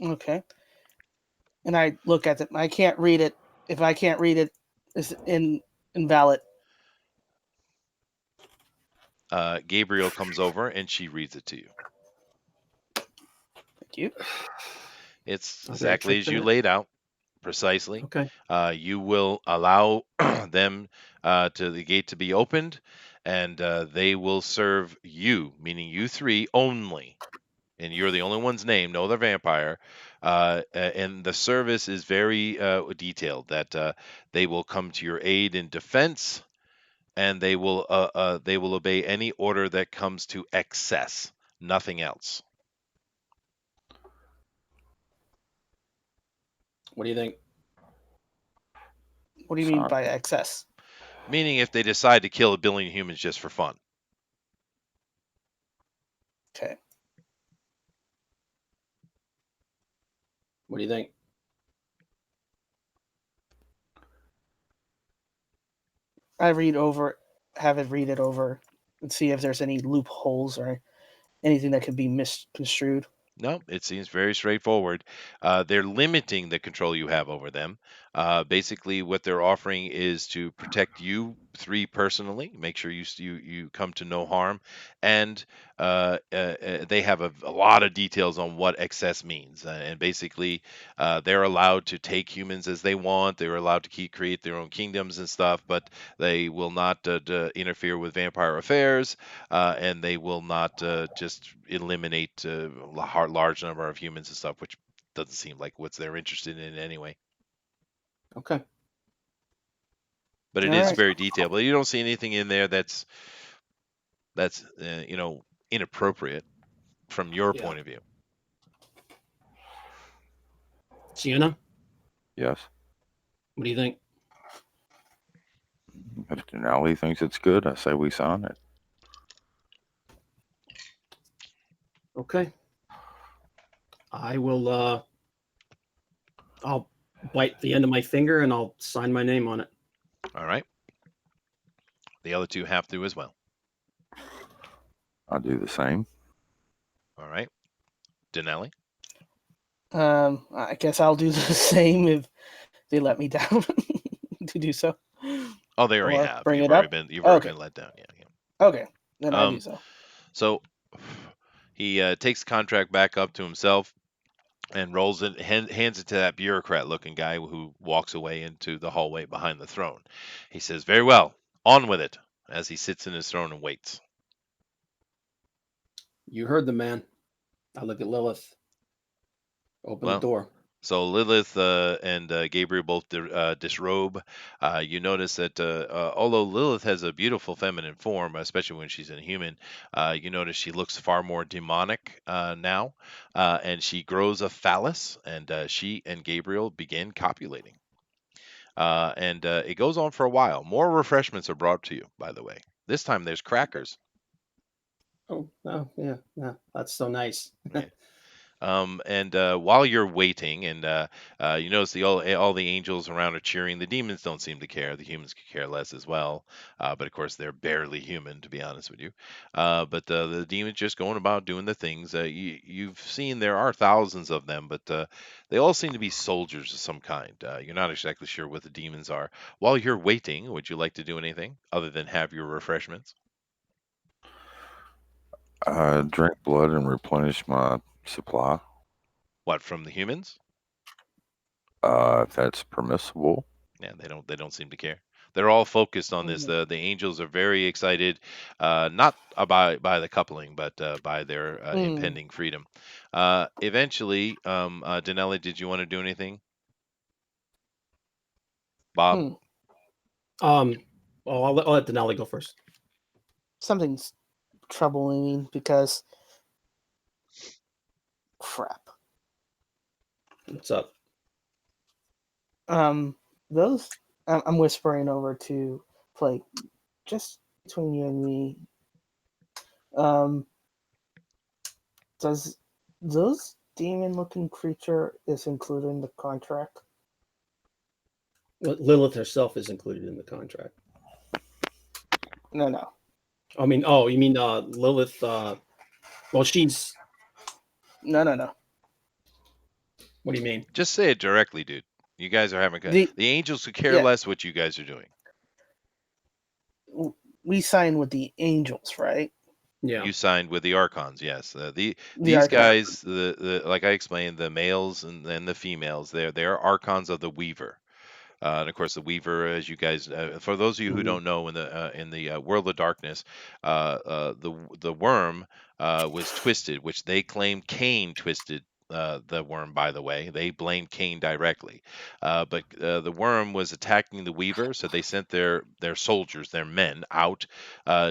Okay. And I look at it. I can't read it. If I can't read it, it's invalid. Gabriel comes over and she reads it to you. Thank you. It's Okay, exactly as trick you that. laid out, precisely. Okay. You will allow them to the gate to be opened, and they will serve you, meaning you three only. And you're the only ones named, no other vampire. And the service is very detailed. That they will come to your aid in defense, and they will obey any order that comes to excess. Nothing else. What do you think? What do you mean Sorry. by excess? Meaning, if they decide to kill a billion humans just for fun. Okay. What do you think? I have it read it over, and see if there's any loopholes or anything that could be misconstrued. No, it seems very straightforward. They're limiting the control you have over them. Basically, what they're offering is to protect you three personally, make sure you come to no harm, and they have a lot of details on what excess means. And basically, they're allowed to take humans as they want. They're allowed to create their own kingdoms and stuff, but they will not interfere with vampire affairs, and they will not just eliminate large number of humans and stuff, which doesn't seem like what they're interested in anyway. Okay. But it All is right. very detailed. But you don't see anything in there that's inappropriate from your Yeah. point of view. Sienna, Yes. what do you think? If Dinale thinks it's good, I say we sign it. Okay. I will I'll bite the end of my finger and I'll sign my name on it. All right. The other two have to as well. I'll do the same. All right. Dinale. I guess I'll do the same if they let me down to do so. Oh, they already Or have. bring You've it already up? been Okay. let down. Yeah. Okay, then I do so. So he takes the contract back up to himself and rolls it, hands it to that bureaucrat-looking guy who walks away into the hallway behind the throne. He says, "Very well, on with it," as he sits in his throne and waits. You heard the man. I look at Lilith. Open Well, the door. So Lilith and Gabriel both disrobe. You notice that although Lilith has a beautiful feminine form, especially when she's a human, you notice she looks far more demonic now, and she grows a phallus, and she and Gabriel begin copulating. And it goes on for a while. More refreshments are brought to you, by the way. This time there's crackers. Oh, yeah. That's so nice. Yeah. And while you're waiting, and you notice all the angels around are cheering. The demons don't seem to care. The humans could care less as well. But of course, they're barely human, to be honest with you. But the demons just going about doing the things. You've seen there are thousands of them, but they all seem to be soldiers of some kind. You're not exactly sure what the demons are. While you're waiting, would you like to do anything other than have your refreshments? Drink blood and replenish my supply, What, from the humans? if that's permissible. Yeah, they don't seem to care. They're all focused on this. Mhm. The angels are very excited, not by the coupling, but by their Mm. impending freedom. Eventually, Dinale, did you want to do anything? Bob? Mm. Well, I'll let Denali go first. Something's troubling me because crap. What's up? Those I'm whispering over to Flake, just between you and me. Does those demon-looking creature is included in the contract? Lilith herself is included in the contract. No. I mean, you mean Lilith? Well, she's. No. What do you mean? Just say it directly, dude. You guys are having The the angels could care yeah. less what you guys are doing. We signed with the angels, right? Yeah. You signed with the archons, yes. The These Archons. guys, the like I explained, the males and the females, they're archons of the Weaver. And of course, the Weaver, as you guys, for those of you who Mhm. don't know, in the world of darkness, the worm was twisted, which they claim Cain twisted the worm. By the way, they blamed Cain directly, but the worm was attacking the Weaver, so they sent their soldiers, their men, out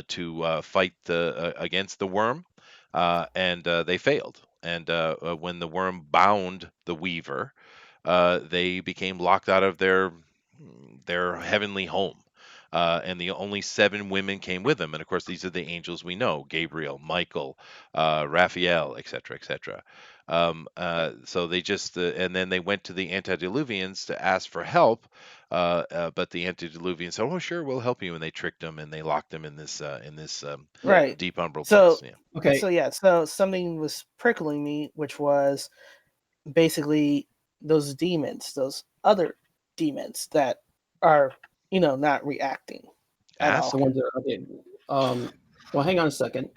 to fight against the worm, and they failed. And when the worm bound the Weaver, they became locked out of their heavenly home. And the only 7 women came with them, and of course these are the angels we know: Gabriel, Michael, Raphael, etc., etc. So they just and then they went to the antediluvians to ask for help, but the antediluvians said, "Oh, sure, we'll help you," and they tricked them and they locked them in this Right. deep umbral So place. Yeah. Okay. So something was prickling me, which was basically those demons, those other demons that are, not reacting at Ask. The all. ones that are okay. Well, hang on a second.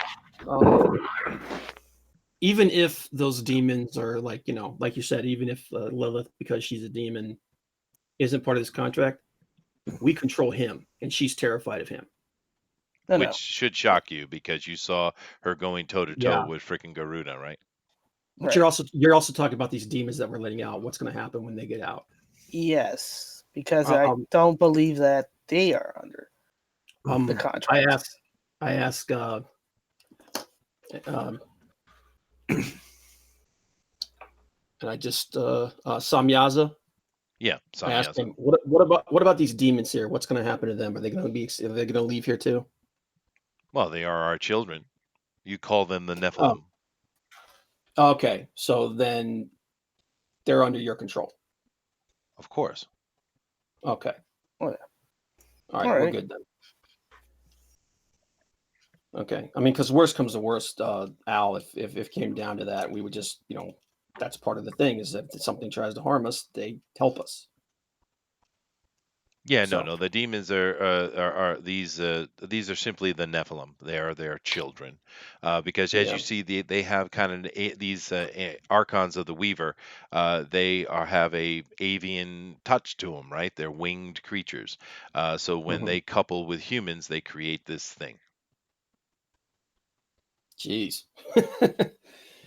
Even if those demons are like you said, even if Lilith, because she's a demon, isn't part of this contract, we control him, and she's terrified of him. No. Which should shock you because you saw her going toe to toe Yeah. with freaking Garuda, right? But Right. you're also talking about these demons that we're letting out. What's going to happen when they get out? Yes, because I Um, don't believe that they are under the I contract. ask and I just Samyaza. Yeah, I asked Samyaza. him, what about these demons here? What's going to happen to them? Are they going to leave here too? Well, they are our children. You call them the Nephilim. Okay, so then they're under your control. Of course. Okay. Oh, yeah. All right, All we're right. good then. Okay. I mean, because worst comes to worst, Al, if it came down to that, we would just, that's part of the thing is that if something tries to harm us, they help us. Yeah, So, no. The demons are these are simply the Nephilim. They are their children, because as yeah. you see, they have kind of these archons of the Weaver. They have a avian touch to them, right? They're winged creatures. So when Mhm. they couple with humans, they create this thing. Jeez.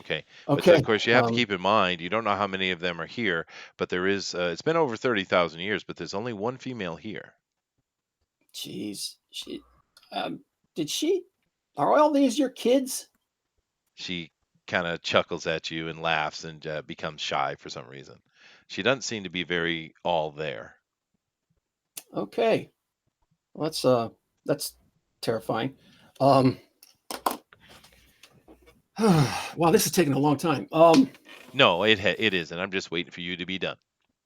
Okay, but Okay. of course you have to keep in mind you don't know how many of them are here, but there is. It's been over 30,000 years, but there's only one female here. Jeez. Um, did she? Are all these your kids? She kind of chuckles at you and laughs and becomes shy for some reason. She doesn't seem to be very all there. Okay. Well, that's terrifying. Um, wow, this is taking a long time. No, it isn't. I'm just waiting for you to be done.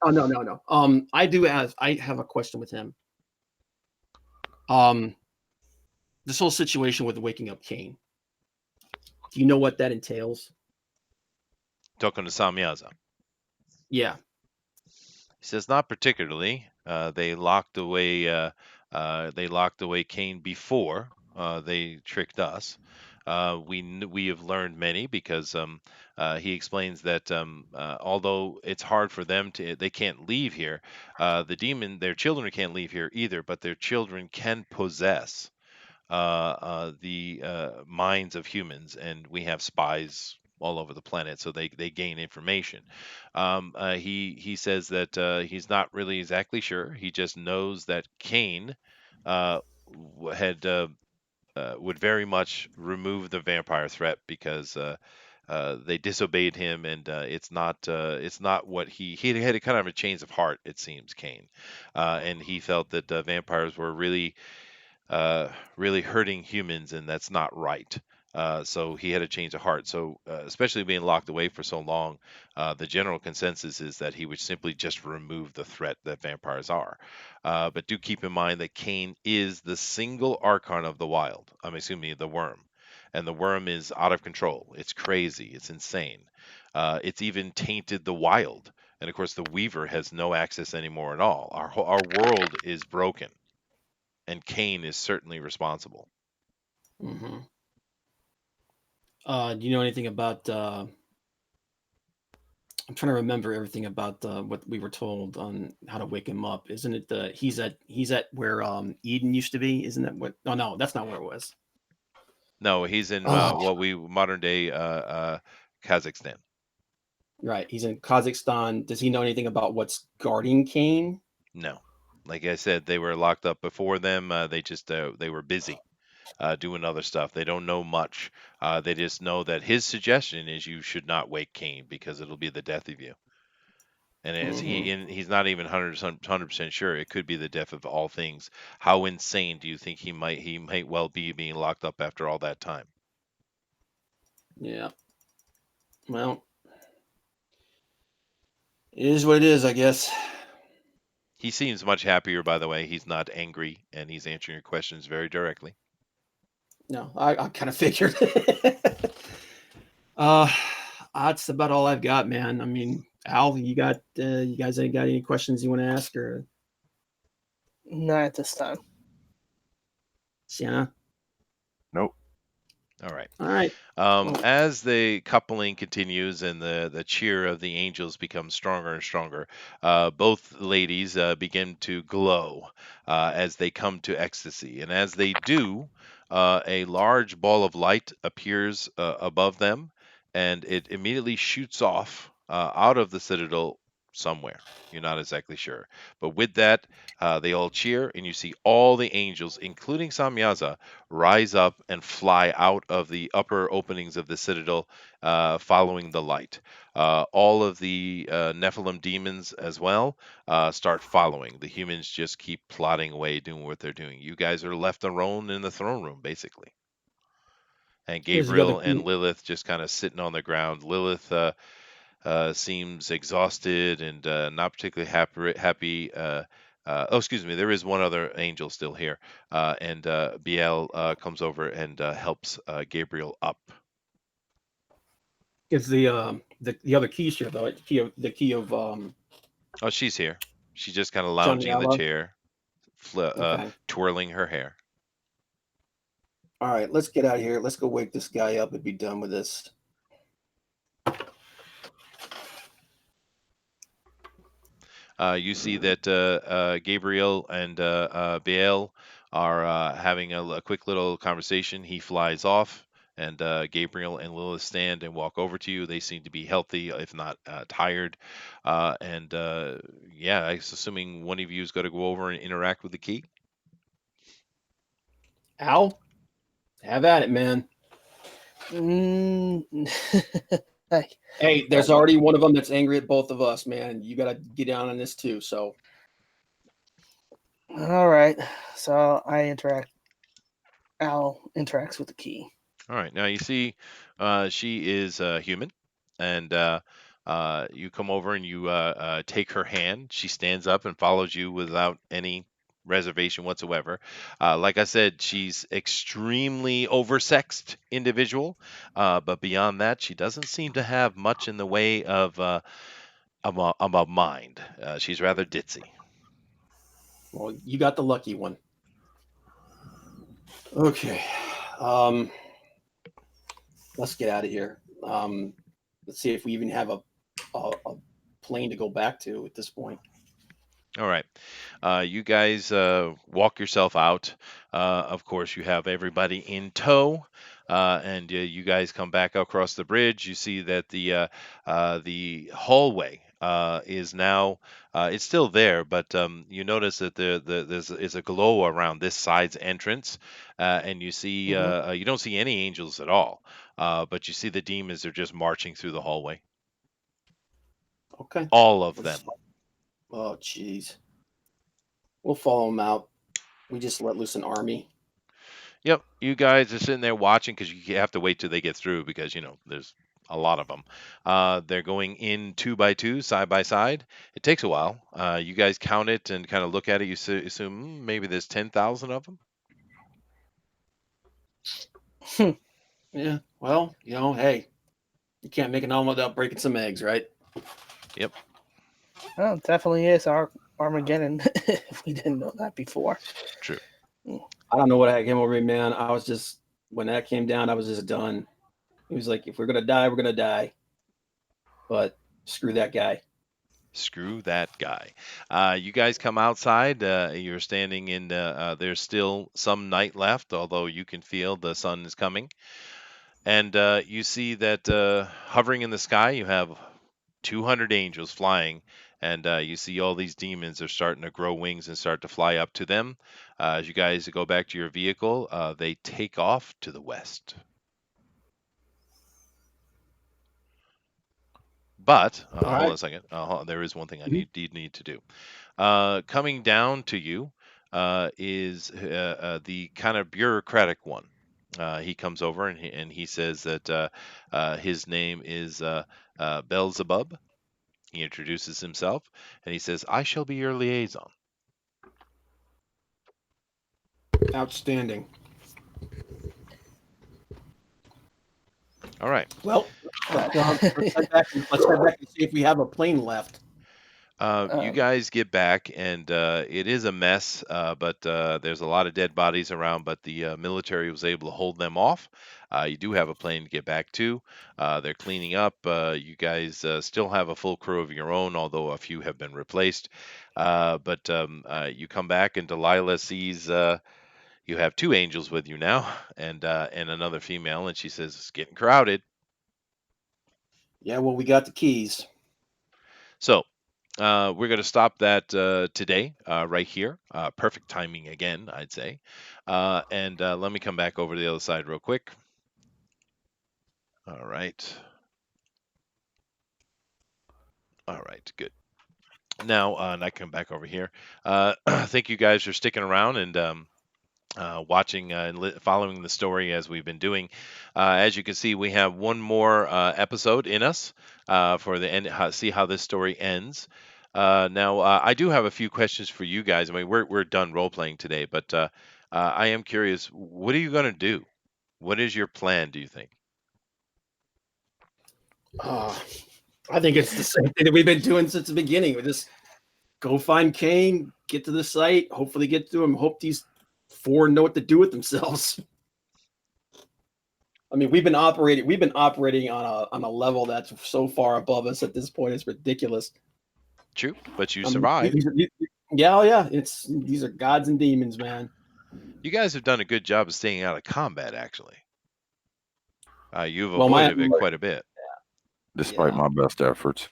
Oh no. I have a question with him. This whole situation with waking up Cain. Do you know what that entails? Talking to Samyaza. Yeah. He says not particularly. They locked away. They locked away Cain before they tricked us. We have learned many because he explains that although it's hard for them to, they can't leave here. Their children can't leave here either, but their children can possess the minds of humans, and we have spies all over the planet, so they gain information. He says that he's not really exactly sure. He just knows that Cain had would very much remove the vampire threat because they disobeyed him, and it's not what he had a kind of a change of heart, it seems, Cain, and he felt that vampires were really hurting humans, and that's not right. So he had a change of heart. So, especially being locked away for so long, the general consensus is that he would simply just remove the threat that vampires are. But do keep in mind that Cain is the single archon of the wild. Excuse me, the worm. And the worm is out of control. It's crazy. It's insane. It's even tainted the wild. And of course, the Weaver has no access anymore at all. Our world is broken, and Cain is certainly responsible. Mm-hmm. Do you know anything about? I'm trying to remember everything about what we were told on how to wake him up. Isn't it he's at where Eden used to be? Isn't that what? Oh no, that's not where it was. No, he's in Oh, what we modern day Kazakhstan. right. He's in Kazakhstan. Does he know anything about what's guarding Cain? No, like I said, they were locked up before them. They were busy doing other stuff. They don't know much. They just know that his suggestion is you should not wake Cain because it'll be the death of you. And Mm-hmm. he's not even 100% sure. It could be the death of all things. How insane do you think he might well be being locked up after all that time? Yeah. Well, it is what it is, I guess. He seems much happier, by the way. He's not angry, and he's answering your questions very directly. No, I kind of figured. uh, that's about all I've got, man. I mean, Al, you guys ain't got any questions you want to ask, or Not at this time. Sienna? Nope. All right. All right. Well, As the coupling continues and the cheer of the angels becomes stronger and stronger, both ladies begin to glow as they come to ecstasy. And as they do, a large ball of light appears above them, and it immediately shoots off out of the citadel somewhere. You're not exactly sure. But with that, they all cheer, and you see all the angels, including Samyaza, rise up and fly out of the upper openings of the citadel, following the light. All of the Nephilim demons as well start following. The humans just keep plodding away, doing what they're doing. You guys are left alone in the throne room, basically. And here's the other Gabriel and key. Lilith just kind of sitting on the ground. Lilith seems exhausted and not particularly happy. Oh, excuse me. There is one other angel still here, and Biel comes over and helps Gabriel up. Is the other keys here though? The key of Oh, she's here. She's just kind of lounging in the Shaniala. chair, Okay. twirling her hair. All right, let's get out of here. Let's go wake this guy up and be done with this. You see that Gabriel and Baal are having a quick little conversation. He flies off, And Gabriel and Lilith stand and walk over to you. They seem to be healthy, if not tired. And yeah, I was assuming one of you is going to go over and interact with the key. Al, have at it, man. Hey, there's already one of them that's angry at both of us, man. You got to get down on this too. So, All right. So I interact. Al interacts with the key. All right. Now you see, she is human, and you come over and you take her hand. She stands up and follows you without any reservation whatsoever. Like I said, she's extremely oversexed individual, but beyond that, she doesn't seem to have much in the way of a mind. She's rather ditzy. well, you got the lucky one. Okay. Let's get out of here. Let's see if we even have a plane to go back to at this point. All right. You guys walk yourself out. Of course, you have everybody in tow, and you guys come back across the bridge. You see that the hallway is now it's still there, but you notice that there's is a glow around this side's entrance, and you see you don't see any angels at all, but you see the demons are just marching through the hallway. Okay. All of them. Oh, jeez. We'll follow them out. We just let loose an army. Yep, you guys are sitting there watching because you have to wait till they get through because there's a lot of them. They're going in 2 by 2, side by side. It takes a while. You guys count it and kind of look at it. You assume maybe there's 10,000 of them. Yeah. Well, hey, you can't make an omelet without breaking some eggs, right? Yep. Well, it definitely is our Armageddon. If we didn't know that before. True. I don't know what came over me, man. I was just when that came down, I was just done. He was like, if we're gonna die, we're gonna die. But screw that guy. Screw that guy. You guys come outside. You're standing in. There's still some night left, although you can feel the sun is coming. And you see that hovering in the sky, you have 200 angels flying, and you see all these demons are starting to grow wings and start to fly up to them. As you guys go back to your vehicle, they take off to the west. But hold on a second. There is one thing I need to do. Coming down to you is the kind of bureaucratic one. He comes over and he says that his name is Beelzebub. He introduces himself and he says, "I shall be your liaison." Outstanding. All right. Well, let's head back and see if we have a plane left. You guys get back, and it is a mess, but there's a lot of dead bodies around, but the military was able to hold them off. You do have a plane to get back to. They're cleaning up. You guys still have a full crew of your own, although a few have been replaced. But you come back, and Delilah sees you have 2 angels with you now, and another female, and she says, "It's getting crowded." Yeah, well, we got the keys. So we're going to stop that today, right here. Perfect timing again, I'd say. And let me come back over to the other side real quick. All right. All right, good. Now, and I come back over here. Thank you guys for sticking around and watching and following the story as we've been doing. As you can see, we have one more episode in us for the end. See how this story ends. Now, I do have a few questions for you guys. I mean, we're done role playing today, but I am curious. What are you going to do? What is your plan? Do you think? I think it's the same thing that we've been doing since the beginning. We just go find Kane, get to the site, hopefully get to him. Hope these 4 know what to do with themselves. I mean, we've been operating on a level that's so far above us at this point. It's ridiculous. True, but you survived. Yeah. These are gods and demons, man. You guys have done a good job of staying out of combat, actually. You've Well, avoided it quite a bit. Despite Yeah. my best efforts.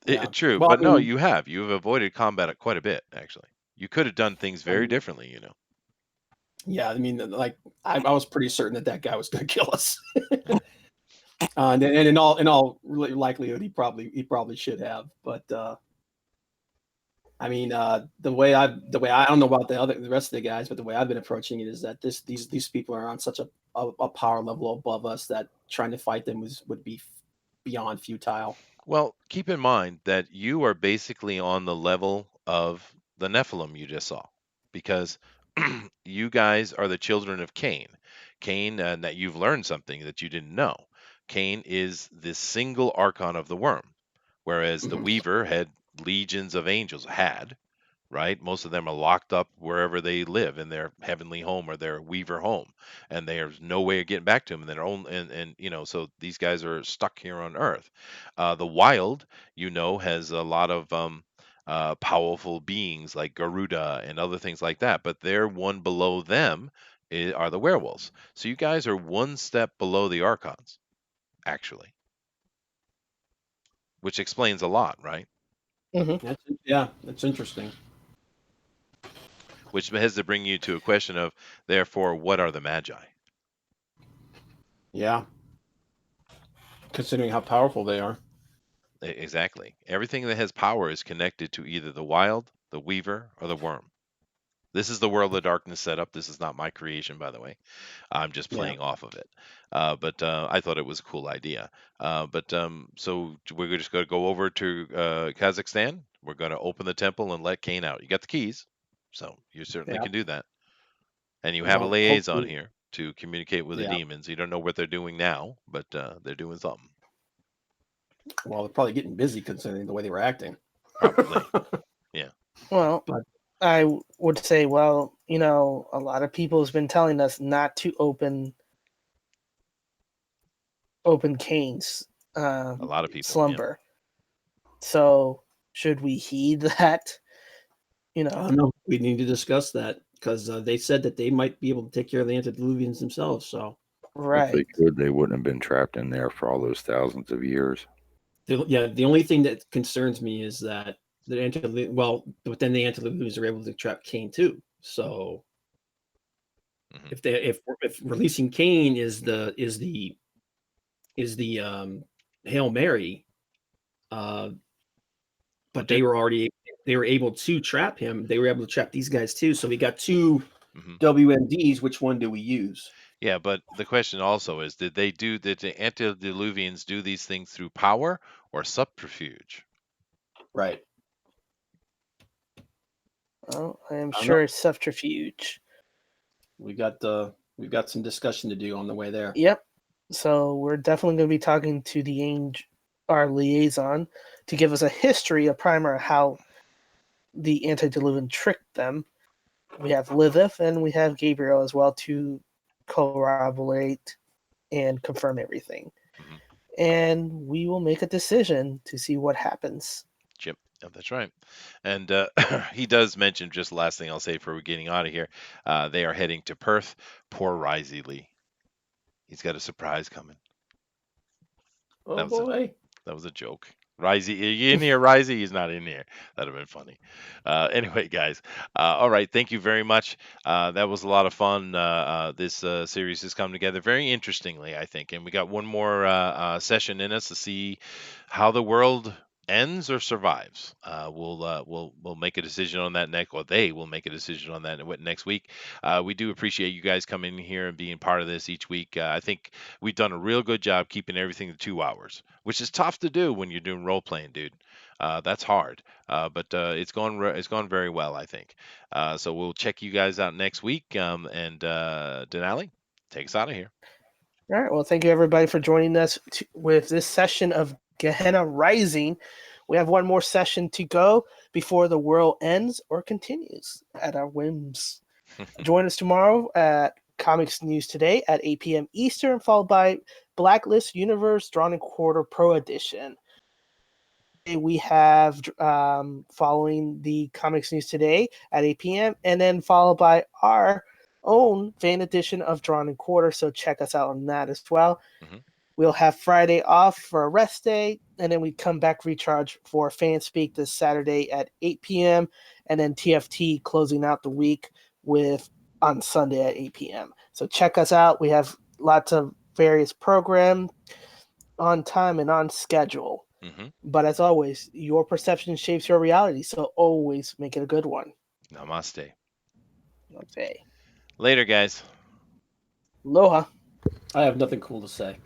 Yeah. True, Well, I but no, mean, you've avoided combat quite a bit, actually. You could have done things very differently, you know. yeah, I mean, like I was pretty certain that guy was going to kill us, and in all likelihood, he probably should have. But I mean, the way I don't know about the rest of the guys, but the way I've been approaching it is that these people are on such a power level above us that trying to fight them would be beyond futile. Well, keep in mind that you are basically on the level of the Nephilim you just saw, because you guys are the children of Cain. Cain, that you've learned something that you didn't know. Cain is the single archon of the worm, whereas the Mhm. Weaver had legions of angels, right? Most of them are locked up wherever they live in their heavenly home or their Weaver home, and there's no way of getting back to them. And their own, and so these guys are stuck here on Earth. The Wild, has a lot of powerful beings like Garuda and other things like that, but they're one below them are the werewolves. So you guys are one step below the Archons, actually, which explains a lot, right? That's interesting. Which has to bring you to a question of, therefore, what are the Magi? Yeah, considering how powerful they are. Exactly. Everything that has power is connected to either the Wild, the Weaver, or the Worm. This is the world of darkness set up. This is not my creation, by the way. I'm just Yeah. playing off of it. But I thought it was a cool idea. So we're just going to go over to Kazakhstan. We're going to open the temple and let Cain out. You got the keys, so you certainly Yeah. can do that. And you have a Well, liaison hopefully, here to communicate with the yeah. demons. You don't know what they're doing now, but they're doing something. Well, they're probably getting busy considering the way they were acting. Probably. Yeah. Well, But I would say, well, a lot of people has been telling us not to open Cain's A lot of people. Yeah. slumber. So should we heed that? I don't know. We need to discuss that because they said that they might be able to take care of the antediluvians themselves. So, If they Right. could, they wouldn't have been trapped in there for all those thousands of years. the only thing that concerns me is that but then the antediluvians are able to trap Cain too. So, Mhm. if releasing Cain is the Hail Mary, but they were able to trap him. They were able to trap these guys too. So we got two Mhm. WMDs. Which one do we use? Yeah, but the question also is, did the antediluvians do these things through power or subterfuge? Right. Well, I am I don't sure know. it's subterfuge. We've got some discussion to do on the way there. Yep. So we're definitely going to be talking to our liaison to give us a primer of how the antediluvian tricked them. We have Lilith and we have Gabriel as well to corroborate and confirm everything. Mhm. And we will make a decision to see what happens. Chip. Yeah, that's right. And he does mention, just the last thing I'll say before we're getting out of here, they are heading to Perth. Poor Risey Lee. He's got a surprise coming. Oh That was boy. That was a joke. Risey, are you in here, Risey? He's not in here. That'd have been funny. Anyway, guys. All right. Thank you very much. That was a lot of fun. This series has come together very interestingly, I think. And we got one more session in us to see how the world ends or survives. We'll make a decision on that next, or they will make a decision on that next week. We do appreciate you guys coming in here and being part of this each week. I think we've done a real good job keeping everything to 2 hours, which is tough to do when you're doing role playing, dude. That's hard, but it's gone very well, I think. So we'll check you guys out next week. And Denali, take us out of here. All right. Well, thank you everybody for joining us with this session of Gehenna Rising. We have one more session to go before the world ends or continues at our whims. Join us tomorrow at Comics News Today at 8 p.m. Eastern, followed by Blacklist Universe Drawn and Quarter Pro Edition. We have following the Comics News Today at 8 p.m. and then followed by our own fan edition of Drawn and Quarter, so check us out on that as well. Mhm. We'll have Friday off for a rest day, and then we come back recharge for Fan Speak this Saturday at 8 p.m., and then TFT closing out the week on Sunday at 8 p.m. So check us out. We have lots of various programs on time and on schedule. Mhm. But as always, your perception shapes your reality, so always make it a good one. Namaste. Okay. Later, guys. Aloha. I have nothing cool to say.